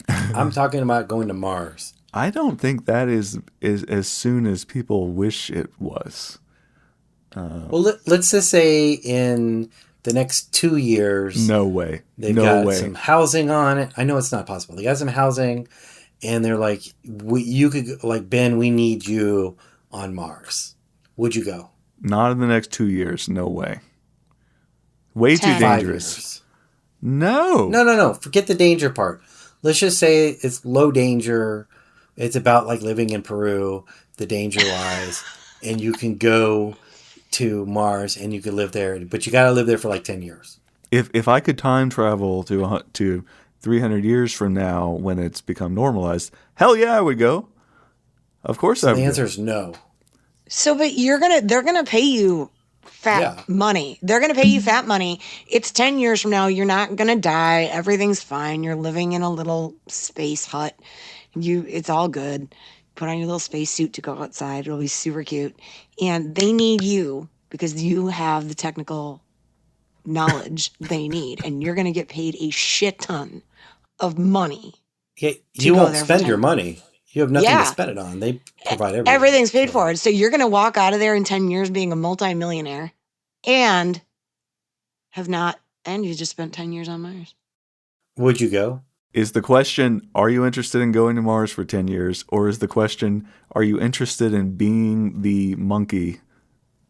S2: I'm talking about going to Mars.
S3: I don't think that is as soon as people wish it was.
S2: Well, let's just say in the next 2 years.
S3: No way.
S2: They've got some housing on it. I know it's not possible. They got some housing, and they're like, you could, like, Ben, we need you on Mars. Would you go?
S3: Not in the next 2 years. No way. Way too dangerous.
S2: No. Forget the danger part. Let's just say it's low danger. It's about like living in Peru, the danger-wise, and you can go to Mars and you can live there, but you got to live there for like 10 years.
S3: If I could time travel to 300 years from now when it's become normalized, hell yeah, I would go. Of course I would.
S2: The answer is no.
S1: So, but they're gonna pay you fat money. They're gonna pay you fat money. It's 10 years from now. You're not gonna die. Everything's fine. You're living in a little space hut. It's all good. Put on your little space suit to go outside. It'll be super cute. And they need you because you have the technical knowledge they need. And you're going to get paid a shit ton of money.
S2: Yeah, you won't spend your money. You have nothing to spend it on. They provide everything.
S1: Everything's paid for. So you're going to walk out of there in 10 years being a multimillionaire and you just spent 10 years on Mars.
S2: Would you go?
S3: Is the question, are you interested in going to Mars for 10 years? Or is the question, are you interested in being the monkey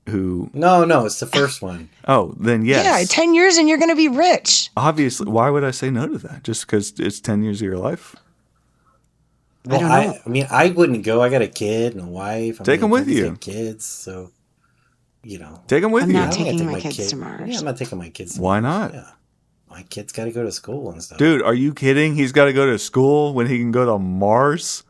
S3: who...
S2: No, it's the first one.
S3: Oh, then yes.
S1: Yeah, 10 years and you're going to be rich.
S3: Obviously. Why would I say no to that? Just because it's 10 years of your life?
S2: Well, I mean, I wouldn't go. I got a kid and a wife.
S3: Take them with you.
S2: Kids, so,
S3: Take them with you.
S1: I'm not taking my kids to Mars.
S2: Yeah, I'm not taking my kids to
S3: Mars. Why not?
S2: Yeah. My kid's got to go to school and stuff.
S3: Dude, are you kidding? He's got to go to school when he can go to Mars?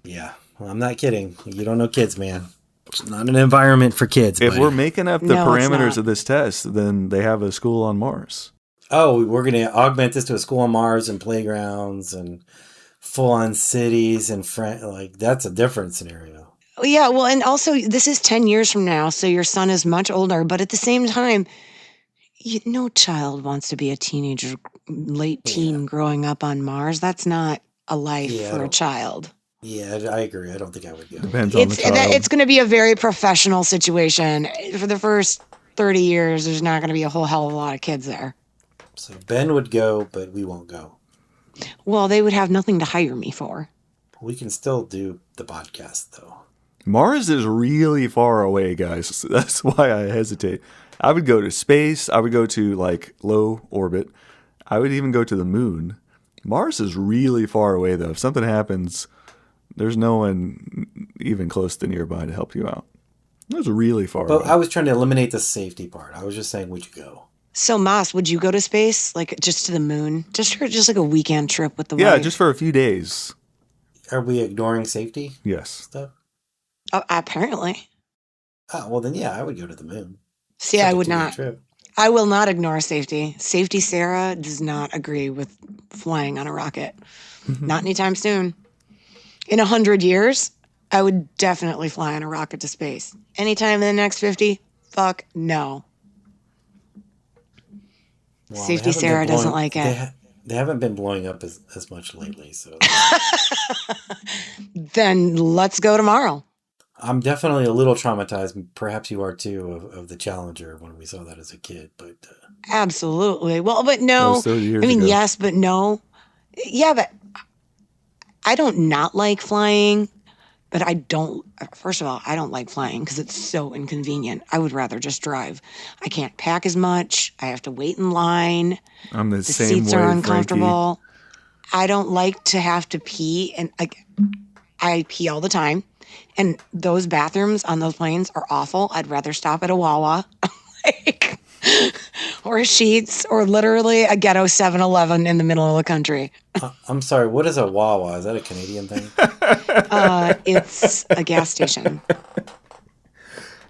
S2: Yeah. Well, I'm not kidding. You don't know kids, man. It's not an environment for kids.
S3: If we're making up the parameters of this test, then they have a school on Mars.
S2: Oh, we're going to augment this to a school on Mars and playgrounds and full-on cities and that's a different scenario.
S1: Yeah, well, and also this is 10 years from now, so your son is much older, but at the same time, No child wants to be a teenager, late teen, growing up on Mars. That's not a life
S2: Yeah,
S1: for a child.
S2: Yeah, I agree. I don't think I would go.
S3: Depends on the child.
S1: It's going to be a very professional situation. For the first 30 years, there's not going to be a whole hell of a lot of kids there.
S2: So Ben would go, but we won't go.
S1: Well, they would have nothing to hire me for.
S2: We can still do the podcast, though.
S3: Mars is really far away, guys. So that's why I hesitate. I would go to space. I would go to like low orbit. I would even go to the moon. Mars is really far away, though. If something happens, there's no one even close to nearby to help you out. That's really far away.
S2: But I was trying to eliminate the safety part. I was just saying, would you go?
S1: So, Mas, would you go to space? Like, just to the moon? Just like a weekend trip with the
S3: Yeah,
S1: wife?
S3: just for a few days.
S2: Are we ignoring safety
S3: Yes.
S2: stuff?
S1: Apparently.
S2: Oh, well, then, yeah, I would go to the moon.
S1: See,
S2: It's like
S1: I
S2: a
S1: would
S2: 2-day
S1: not.
S2: trip.
S1: I will not ignore safety. Safety Sarah does not agree with flying on a rocket. Not anytime soon. In 100 years, I would definitely fly on a rocket to space. Anytime in the next 50, fuck no.
S2: Well,
S1: Safety
S2: they haven't
S1: Sarah
S2: been
S1: doesn't
S2: blowing-
S1: like it.
S2: They haven't been blowing up as much lately, so
S1: Then let's go tomorrow.
S2: I'm definitely a little traumatized. Perhaps you are too of the Challenger when we saw that as a kid. But
S1: Absolutely. Well, but
S3: That
S1: no.
S3: was 30 years
S1: I mean,
S3: ago.
S1: yes, but no. Yeah, but I don't not like flying. But I don't, first of all, I don't like flying because it's so inconvenient. I would rather just drive. I can't pack as much. I have to wait in line.
S3: I'm the
S1: The
S3: same
S1: seats
S3: way,
S1: are
S3: Frankie.
S1: uncomfortable. I don't like to have to pee. And I pee all the time. And those bathrooms on those planes are awful. I'd rather stop at a Wawa like, or a Sheetz or literally a ghetto 7-Eleven in the middle of the country.
S2: I'm sorry, what is a Wawa? Is that a Canadian thing?
S1: It's a gas station.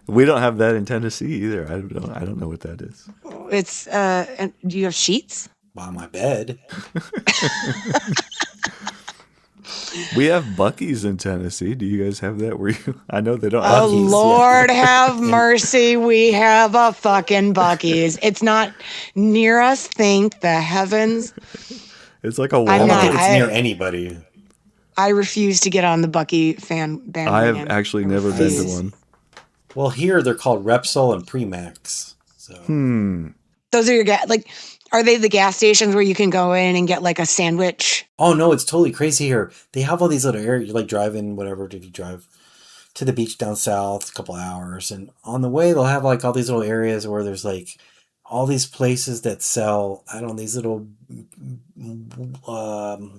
S3: We don't have that in Tennessee either. I don't know what that is.
S1: It's, do you have Sheetz?
S2: By my bed.
S3: We have Buc-ee's in Tennessee. Do you guys have that? Where you? I know they don't.
S1: Oh,
S3: have
S2: Buc-ee's, yeah.
S1: Lord have mercy. We have a fucking Buc-ee's. It's not near us, thank the heavens.
S3: It's like a
S1: I'm
S2: I don't
S1: not-
S2: think it's
S1: I-
S2: near anybody.
S1: I refuse to get on the Buc-ee fan
S3: I
S1: bandwagon.
S3: have actually never been to
S1: refuse.
S3: one.
S2: Well, here they're called Repsol and Premax. So
S1: Those are your are they the gas stations where you can go in and get like a sandwich?
S2: Oh no, it's totally crazy here. They have all these little areas. You like drive in, whatever. Did you drive to the beach down south a couple hours, and on the way they'll have like all these little areas where there's like all these places that sell, I don't know, these little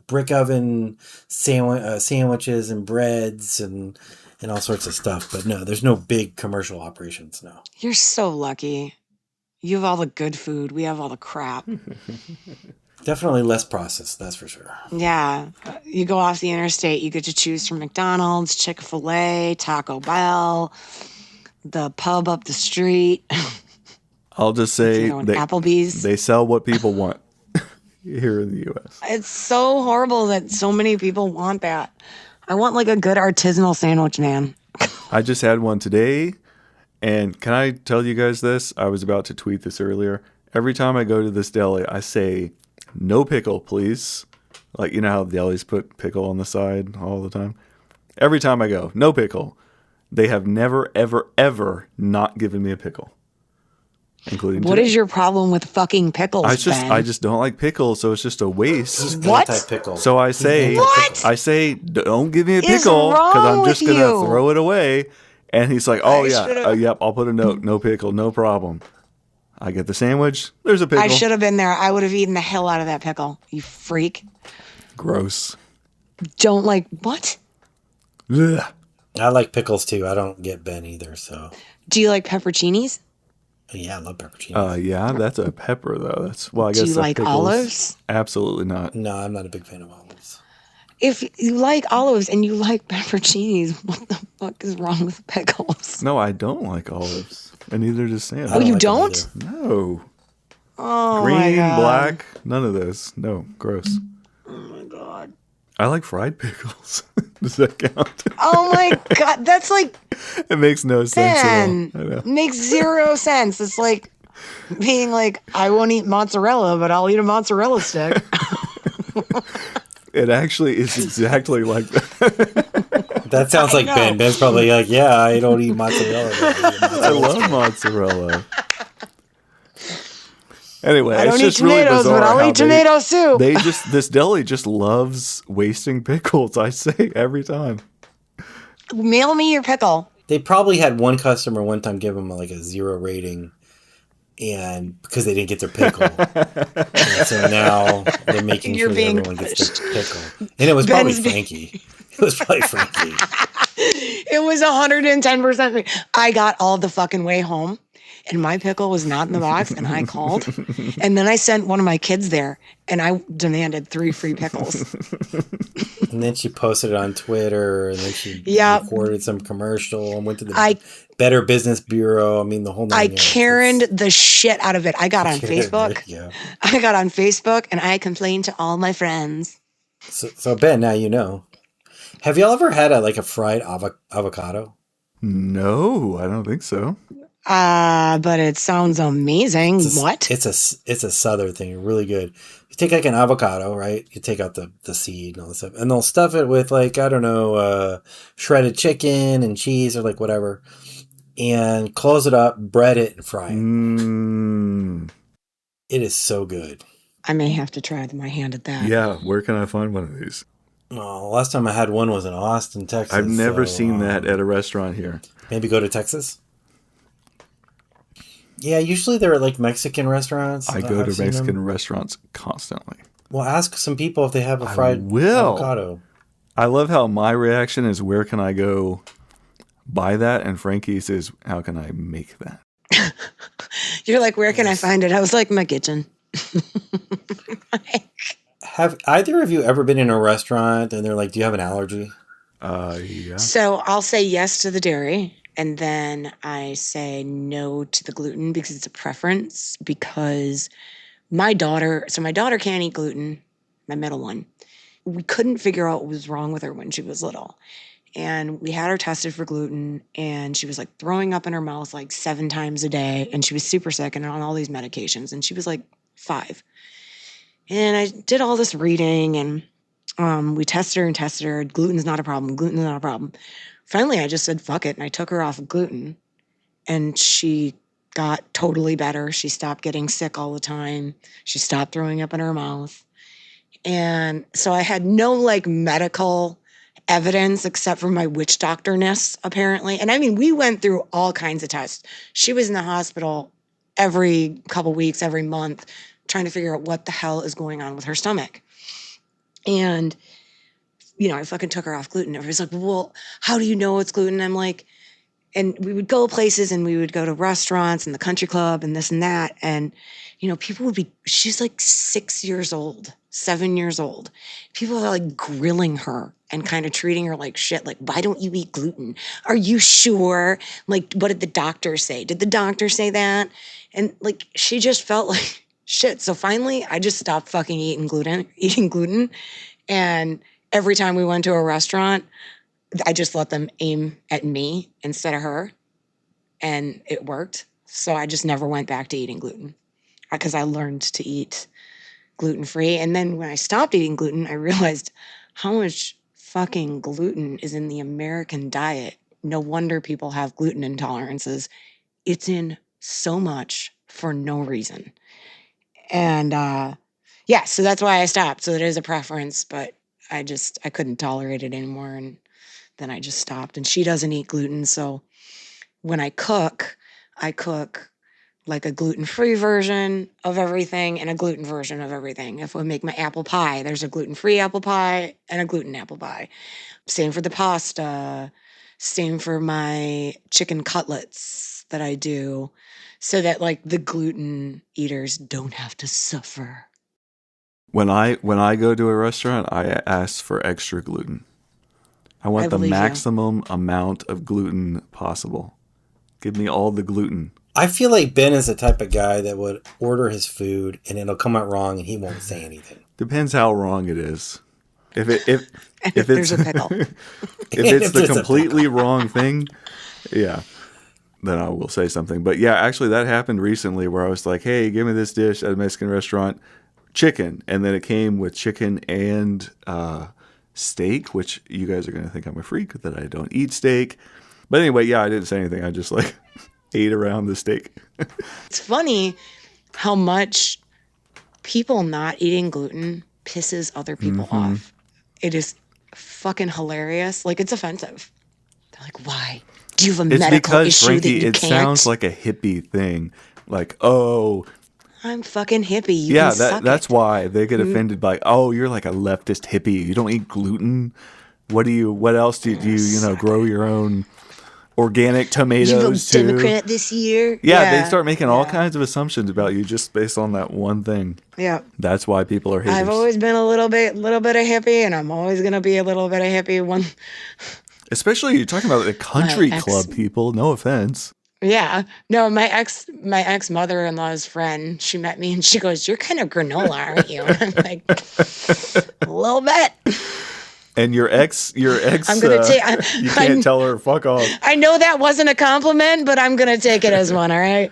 S2: brick oven sandwiches and breads and all sorts of stuff. But no, there's no big commercial operations now.
S1: You're so lucky. You have all the good food. We have all the crap.
S2: Definitely less processed, that's for sure.
S1: Yeah. You go off the interstate, you get to choose from McDonald's, Chick-fil-A, Taco Bell, the pub up the street,
S3: I'll just say
S1: Applebee's.
S3: they sell what people want here in the U.S.
S1: It's so horrible that so many people want that. I want like a good artisanal sandwich, man.
S3: I just had one today, and can I tell you guys this? I was about to tweet this earlier. Every time I go to this deli, I say, "No pickle, please." Like, you know how delis put pickle on the side all the time? Every time I go, "No pickle." They have never, ever, ever not given me a pickle. Including
S1: What
S3: today.
S1: is your problem with fucking pickles,
S3: I just
S1: Ben?
S3: I just don't like pickles, so it's just a waste.
S1: What?
S2: Anti-pickle.
S3: So I say,
S1: What?
S3: I say, don't give me a
S1: What is
S3: pickle because I'm
S1: wrong
S3: just
S1: with
S3: gonna
S1: you?
S3: throw it away. And he's like, oh
S1: I
S3: yeah,
S1: should've-
S3: yep, I'll put a note, no pickle, no problem. I get the sandwich. There's a pickle.
S1: I should have been there. I would have eaten the hell out of that pickle. You freak.
S3: Gross.
S1: Don't like what?
S3: Ugh.
S2: I like pickles too. I don't get Ben either, so
S1: Do you like pepperoncinis?
S2: yeah, I love pepperoni.
S3: Yeah, that's a pepper though. That's well, I
S1: Do
S3: guess
S1: you
S3: the
S1: like
S3: pickles-
S1: olives?
S3: Absolutely not.
S2: No, I'm not a big fan of olives.
S1: If you like olives and you like pepperoncinis, what the fuck is wrong with pickles?
S3: No, I don't like olives, and neither does Sam.
S1: Oh, you
S2: like them
S1: don't?
S2: either.
S3: No.
S1: Oh my
S3: Green,
S1: god.
S3: black, none of those. No, gross.
S1: Oh my god.
S3: I like fried pickles. Does that count?
S1: Oh my god. That's like
S3: It makes no sense at all. I
S1: Ben.
S3: know.
S1: Makes zero sense. It's like Being like, I won't eat mozzarella, but I'll eat a mozzarella stick.
S3: It actually is exactly like that.
S2: That sounds like
S1: know.
S2: Ben. Ben's probably like, yeah, I don't eat mozzarella. But I eat
S3: I
S2: mozzarella.
S3: love mozzarella. Anyway,
S1: I
S3: it's
S1: don't eat
S3: just really
S1: tomatoes,
S3: bizarre
S1: but I'll
S3: how
S1: eat tomato soup.
S3: this deli just loves wasting pickles. I say every time.
S1: Mail me your pickle.
S2: They probably had one customer one time give them like a 0 rating, and because they didn't get their pickle, and so now they're making
S1: You're
S2: sure that
S1: being
S2: everyone gets
S1: punished.
S2: their pickle. And it was probably
S1: Ben's being-
S2: Frankie. It was probably Frankie.
S1: It was 110%. I got all the fucking way home, and my pickle was not in the box, and I called. And then I sent one of my kids there, and I demanded 3 free pickles.
S2: And then she posted it on Twitter, and then she
S1: Yep.
S2: recorded some commercial and went to the Better Business Bureau. I mean, the whole
S1: I
S2: nine yards.
S1: Karen'd the shit out of it. I got on Facebook.
S2: Yeah.
S1: I got on Facebook, and I complained to all my friends.
S2: So Ben, now you know. Have y'all ever had a fried avocado?
S3: No, I don't think so.
S1: But it sounds amazing. What?
S2: It's a southern thing, really good. You take like an avocado, right? You take out the seed and all this stuff, and they'll stuff it with like, I don't know, shredded chicken and cheese or like whatever, and close it up, bread it, and fry it. It is so good.
S1: I may have to try my hand at that.
S3: Yeah, where can I find one of these?
S2: Oh, last time I had one was in Austin, Texas.
S3: I've never seen that at a restaurant here.
S2: Maybe go to Texas. Yeah, usually they're at like Mexican restaurants.
S3: I go to Mexican restaurants constantly.
S2: Well, ask some people if they have a fried avocado.
S3: I love how my reaction is, where can I go buy that? And Frankie says, how can I make that?
S1: You're like, where can I find it? I was like, my kitchen.
S2: Have either of you ever been in a restaurant and they're like, do you have an allergy?
S3: Yeah.
S1: So I'll say yes to the dairy, and then I say no to the gluten because it's a preference. Because my daughter can't eat gluten, my middle one. We couldn't figure out what was wrong with her when she was little. And we had her tested for gluten, and she was like throwing up in her mouth like 7 times a day, and she was super sick and on all these medications, and she was like 5. And I did all this reading, and we tested her. Gluten's not a problem. Finally, I just said, fuck it. And I took her off of gluten, and she got totally better. She stopped getting sick all the time. She stopped throwing up in her mouth. And so I had no like medical evidence except for my witch doctorness, apparently. And I mean, we went through all kinds of tests. She was in the hospital every couple weeks, every month, trying to figure out what the hell is going on with her stomach. And, I fucking took her off gluten. Everybody's like, well, how do you know it's gluten? I'm like, and we would go places and we would go to restaurants and the country club and this and that. And, people would be, she's like 6 years old, 7 years old. People are like grilling her and kind of treating her like shit. Like, why don't you eat gluten? Are you sure? Like, what did the doctor say? Did the doctor say that? And like, she just felt like shit. So finally I just stopped fucking eating gluten. And every time we went to a restaurant, I just let them aim at me instead of her. And it worked. So I just never went back to eating gluten because I learned to eat gluten-free. And then when I stopped eating gluten, I realized how much fucking gluten is in the American diet. No wonder people have gluten intolerances. It's in so much for no reason. And so that's why I stopped. So it is a preference, but I couldn't tolerate it anymore. And then I just stopped. And she doesn't eat gluten. So when I cook like a gluten-free version of everything and a gluten version of everything. If I make my apple pie, there's a gluten-free apple pie and a gluten apple pie. Same for the pasta. Same for my chicken cutlets that I do, so that like the gluten eaters don't have to suffer.
S3: When I go to a restaurant, I ask for extra gluten. I want the maximum amount of gluten possible. Give me all the gluten.
S2: I feel like Ben is the type of guy that would order his food and it'll come out wrong and he won't say anything.
S3: Depends how wrong it is. If
S1: There's a pickle.
S3: if it's the completely wrong thing, yeah. then I will say something. But yeah, actually that happened recently where I was like, hey, give me this dish at a Mexican restaurant, chicken. And then it came with chicken and steak, which you guys are going to think I'm a freak that I don't eat steak. But anyway, yeah, I didn't say anything. I just like ate around the steak.
S1: It's funny how much people not eating gluten pisses other people off. It is fucking hilarious. Like, it's offensive. They're like, why? Do you have a
S3: It's
S1: medical
S3: because,
S1: issue
S3: Frankie,
S1: that you
S3: it
S1: can't?
S3: sounds like a hippie thing. Like, oh,
S1: I'm fucking hippie. You
S3: yeah,
S1: can suck
S3: that's
S1: it.
S3: why they get offended by, oh, you're like a leftist hippie. You don't eat gluten. What else do you grow your own organic
S1: You vote
S3: tomatoes too?
S1: Democrat this year?
S3: Yeah, they start making all kinds of assumptions about you just based on that one thing.
S1: Yeah.
S3: That's why people are haters.
S1: I've always been a little bit of hippie, and I'm always gonna be a little bit of hippie.
S3: Especially you're talking about the country club people. No offense.
S1: Yeah. No, my ex mother-in-law's friend, she met me and she goes, "You're kind of granola, aren't you?" And I'm like, a little bit.
S3: And your ex,
S1: I'm gonna take.
S3: You can't tell her fuck off.
S1: I know that wasn't a compliment, but I'm gonna take it as one. All right.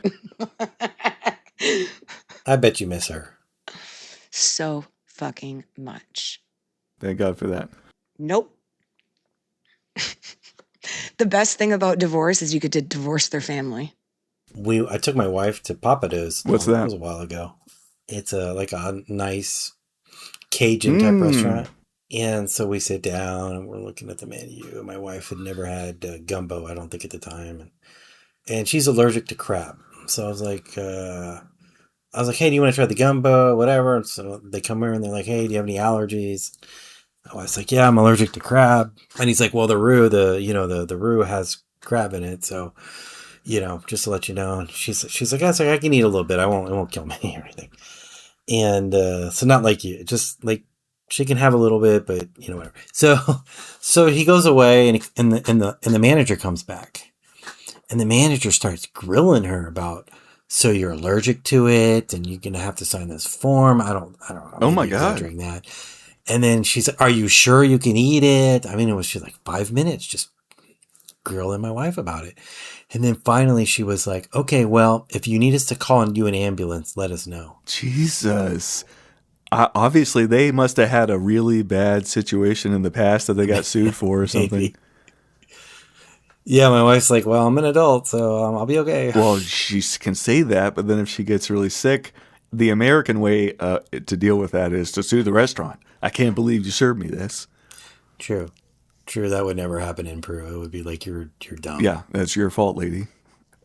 S2: I bet you miss her.
S1: So fucking much.
S3: Thank God for that.
S1: Nope. The best thing about divorce is you get to divorce their family.
S2: I took my wife to Papados.
S3: What's that?
S2: That was a while ago. It's like a nice Cajun type restaurant. And so we sit down and we're looking at the menu. My wife had never had gumbo, I don't think at the time. And she's allergic to crab. So I was like, hey, do you want to try the gumbo? Whatever. And so they come here and they're like, hey, do you have any allergies? I was like, yeah, I'm allergic to crab. And he's like, well, the roux has crab in it. So, just to let you know. And she's like, I can eat a little bit. It won't kill me or anything. And so not like you, just like she can have a little bit, but whatever. So he goes away and the manager comes back. And the manager starts grilling her about, so you're allergic to it and you're going to have to sign this form. I don't know.
S3: Oh my God.
S2: Exaggerating that. And then she's like, are you sure you can eat it? I mean, it was just like 5 minutes just grilling my wife about it. And then finally she was like, okay, well, if you need us to call and do an ambulance, let us know.
S3: Jesus. Obviously, they must have had a really bad situation in the past that they got sued for or something.
S2: Yeah, my wife's like, well, I'm an adult, so I'll be okay.
S3: Well, she can say that, but then if she gets really sick, the American way to deal with that is to sue the restaurant. I can't believe you served me this.
S2: True. That would never happen in Peru. It would be like you're dumb.
S3: Yeah, that's your fault, lady.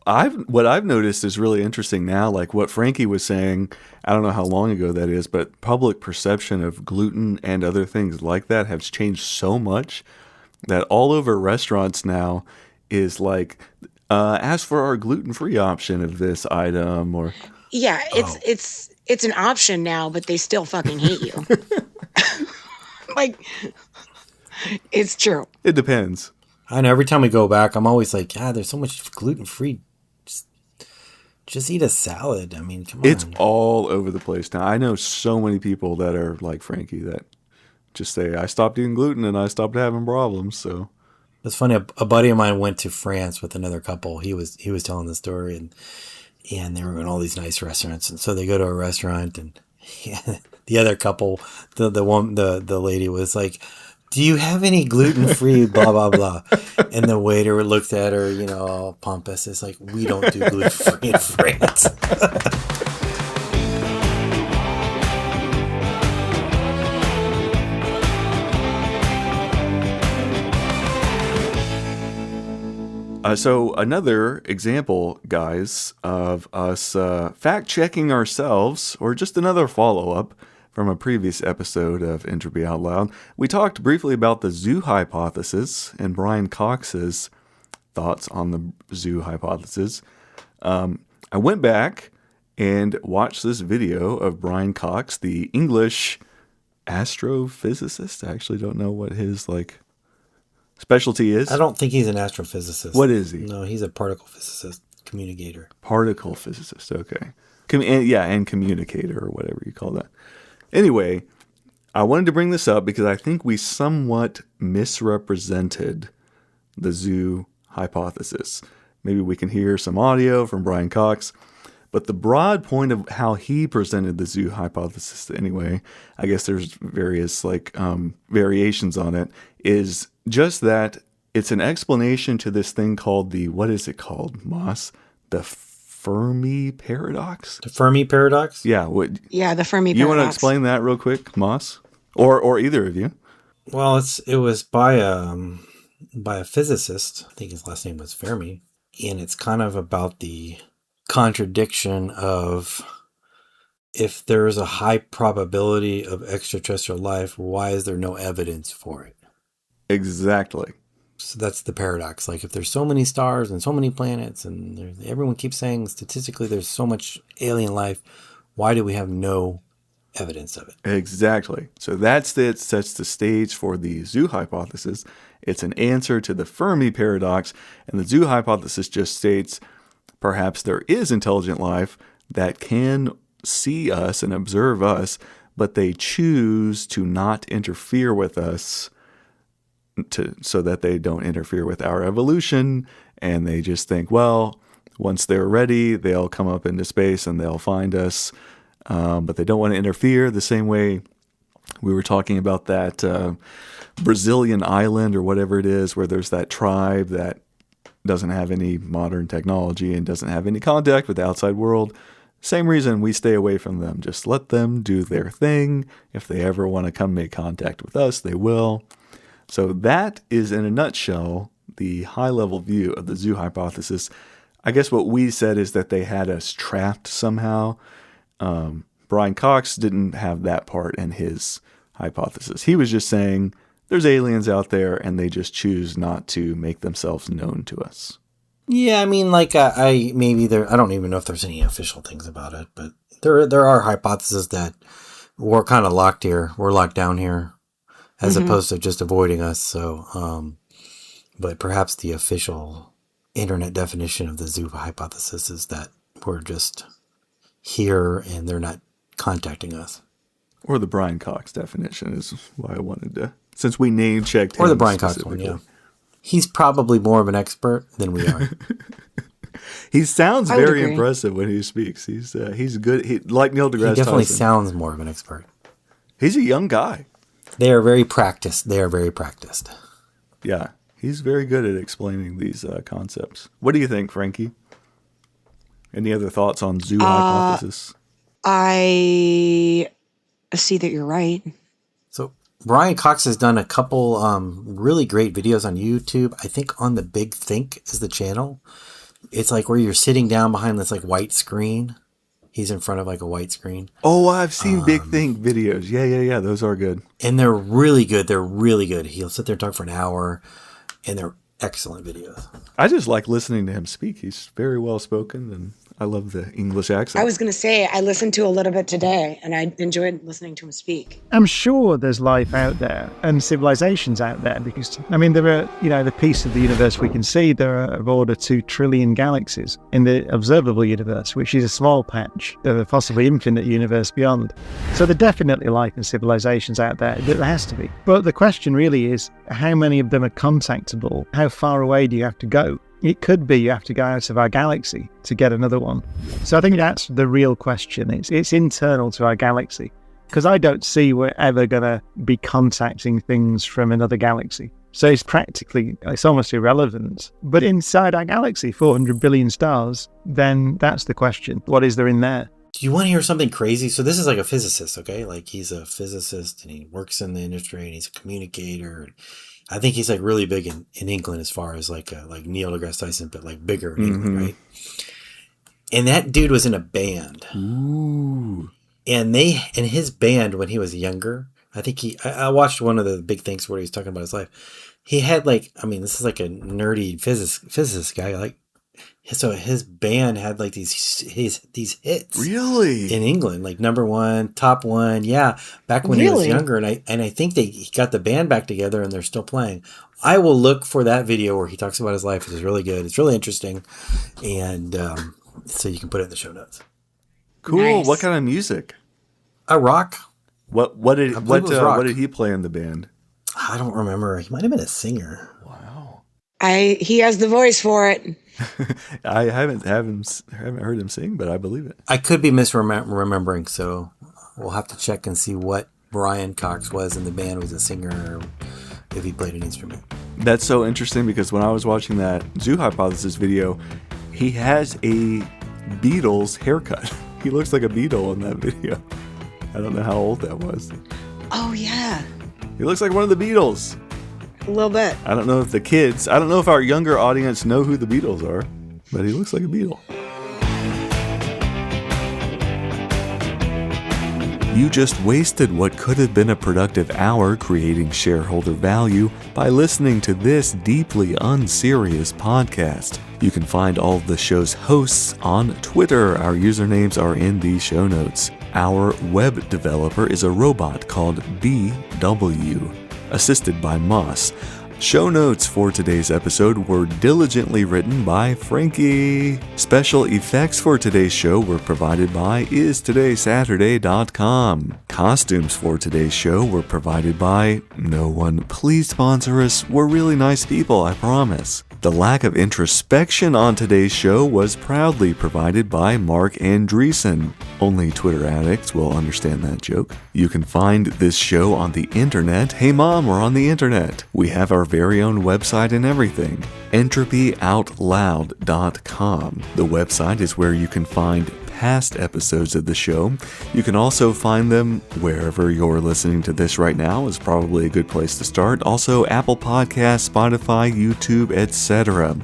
S3: What I've noticed is really interesting now, like what Frankie was saying, I don't know how long ago that is, but public perception of gluten and other things like that has changed so much that all over restaurants now is like, ask for our gluten-free option of this item, or
S1: yeah, it's an option now, but they still fucking hate you. Like, it's true.
S3: It depends.
S2: I know. Every time we go back, I'm always like, there's so much gluten-free. Just eat a salad. I mean, come on.
S3: It's all over the place now. I know so many people that are like Frankie that just say, I stopped eating gluten and I stopped having problems. So
S2: it's funny. A buddy of mine went to France with another couple. He was telling the story, and they were in all these nice restaurants. And so they go to a restaurant, and the other couple, the lady was like, do you have any gluten-free blah, blah, blah? And the waiter looked at her, all pompous. It's like, we don't do gluten-free in France.
S3: So another example, guys, of us fact-checking ourselves, or just another follow-up from a previous episode of Entropy Out Loud. We talked briefly about the zoo hypothesis and Brian Cox's thoughts on the zoo hypothesis. I went back and watched this video of Brian Cox, the English astrophysicist. I actually don't know what his specialty is.
S2: I don't think he's an astrophysicist.
S3: What is he?
S2: No, he's a particle physicist, communicator.
S3: Particle physicist, okay. And communicator, or whatever you call that. Anyway, I wanted to bring this up because I think we somewhat misrepresented the zoo hypothesis. maybe we can hear some audio from Brian Cox. But the broad point of how he presented the zoo hypothesis, anyway, I guess there's various variations on it, is just that it's an explanation to this thing called what is it called, Moss? The Fermi paradox?
S2: The Fermi paradox?
S3: Yeah.
S1: Yeah, the Fermi paradox.
S3: You want to explain that real quick, Moss? Or either of you?
S2: Well, it was by a physicist. I think his last name was Fermi. And it's kind of about the contradiction of, if there is a high probability of extraterrestrial life, why is there no evidence for it?
S3: Exactly.
S2: So that's the paradox. Like, if there's so many stars and so many planets, and everyone keeps saying statistically there's so much alien life, why do we have no evidence of it?
S3: Exactly. So that sets the stage for the zoo hypothesis. It's an answer to the Fermi paradox, and the zoo hypothesis just states perhaps there is intelligent life that can see us and observe us, but they choose to not interfere with us so that they don't interfere with our evolution. And they just think, well, once they're ready, they'll come up into space and they'll find us. But they don't want to interfere, the same way we were talking about that Brazilian island or whatever it is, where there's that tribe that doesn't have any modern technology and doesn't have any contact with the outside world. Same reason we stay away from them. Just let them do their thing. If they ever want to come make contact with us, they will. So that is, in a nutshell, the high-level view of the zoo hypothesis. I guess what we said is that they had us trapped somehow. Brian Cox didn't have that part in his hypothesis. He was just saying there's aliens out there and they just choose not to make themselves known to us.
S2: Yeah, I mean, like, I don't even know if there's any official things about it, but there are hypotheses that we're kind of locked here. We're locked down here, as opposed to just avoiding us. So, but perhaps the official internet definition of the zoo hypothesis is that we're just here and they're not contacting us.
S3: Or the Brian Cox definition is why I wanted to, since we name checked him.
S2: Or the Brian Cox one, yeah. He's probably more of an expert than we are.
S3: He sounds very impressive when he speaks. He's good. Like Neil deGrasse Tyson.
S2: He definitely sounds more of an expert.
S3: He's a young guy.
S2: They are very practiced.
S3: Yeah, he's very good at explaining these concepts. What do you think, Frankie? Any other thoughts on zoo hypothesis?
S1: I see that you're right.
S2: So Brian Cox has done a couple really great videos on YouTube. I think On the Big Think is the channel. It's like where you're sitting down behind this like white screen. He's in front of like a white screen.
S3: Oh, I've seen Big Think videos. Yeah. Those are good.
S2: And they're really good. He'll sit there and talk for an hour, and they're excellent videos.
S3: I just like listening to him speak. He's very well spoken, and I love the English accent.
S1: I was going to say, I listened to a little bit today, and I enjoyed listening to him speak.
S5: I'm sure there's life out there and civilizations out there because, I mean, there are, the piece of the universe we can see, there are of order 2 trillion galaxies in the observable universe, which is a small patch of a possibly infinite universe beyond. So there's definitely life and civilizations out there. There has to be. But the question really is, how many of them are contactable? How far away do you have to go? It could be you have to go out of our galaxy to get another one. So I think that's the real question. It's internal to our galaxy. Because I don't see we're ever going to be contacting things from another galaxy. So it's almost irrelevant. But inside our galaxy, 400 billion stars, then that's the question. What is there in there?
S2: Do you want to hear something crazy? So this is like a physicist, okay? Like he's a physicist and he works in the industry and he's a communicator. I think he's like really big in England as far as like Neil deGrasse Tyson, but like bigger in England, right? And that dude was in a band.
S3: Ooh.
S2: And his band when he was younger, I think I watched one of the big things where he was talking about his life. He had this is like a nerdy physicist guy, so his band had like these hits
S3: really
S2: in England, like number 1, top 1, yeah, back when he was younger, and I think he got the band back together and they're still playing. I will look for that video where he talks about his life. It's really good. It's really interesting, and so you can put it in the show notes.
S3: Cool.
S1: Nice.
S3: What kind of music?
S2: A rock.
S3: What did he play in the band?
S2: I don't remember. He might have been a singer.
S3: Wow.
S1: He has the voice for it.
S3: I haven't heard him sing, but I believe it.
S2: I could be misremembering, so we'll have to check and see what Brian Cox was in the band. Was a singer, or if he played an instrument.
S3: That's so interesting because when I was watching that Zoo Hypothesis video, he has a Beatles haircut. He looks like a Beatle in that video. I don't know how old that was.
S1: Oh, yeah.
S3: He looks like one of the Beatles.
S1: A little bit.
S3: I don't know if our younger audience know who the Beatles are, but he looks like a Beatle. You just wasted what could have been a productive hour creating shareholder value by listening to this deeply unserious podcast. You can find all of the show's hosts on Twitter. Our usernames are in the show notes. Our web developer is a robot called BW, assisted by Moss. Show notes for today's episode were diligently written by Frankie. Special effects for today's show were provided by istodaysaturday.com. Costumes for today's show were provided by no one. Please sponsor us. We're really nice people, I promise. The lack of introspection on today's show was proudly provided by Mark Andreessen. Only Twitter addicts will understand that joke. You can find this show on the internet. Hey mom, we're on the internet. We have our very own website and everything. EntropyOutLoud.com. The website is where you can find past episodes of the show. You can also find them wherever you're listening to this right now is probably a good place to start. Also, Apple Podcasts, Spotify, YouTube, etc.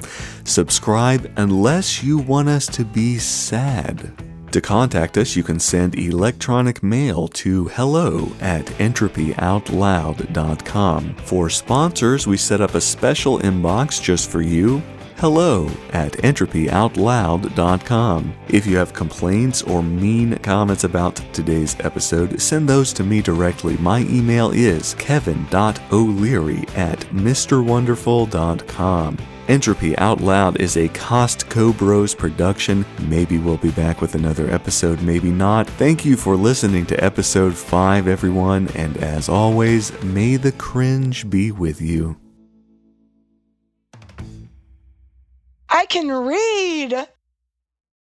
S3: Subscribe unless you want us to be sad. To contact us, you can send electronic mail to hello@entropyoutloud.com. For sponsors, we set up a special inbox just for you. hello@entropyoutloud.com. If you have complaints or mean comments about today's episode, send those to me directly. My email is kevin.o'leary@mrwonderful.com. Entropy Out Loud is a Costco Bros production. Maybe we'll be back with another episode, maybe not. Thank you for listening to episode 5, everyone, and as always, may the cringe be with you.
S1: I can read.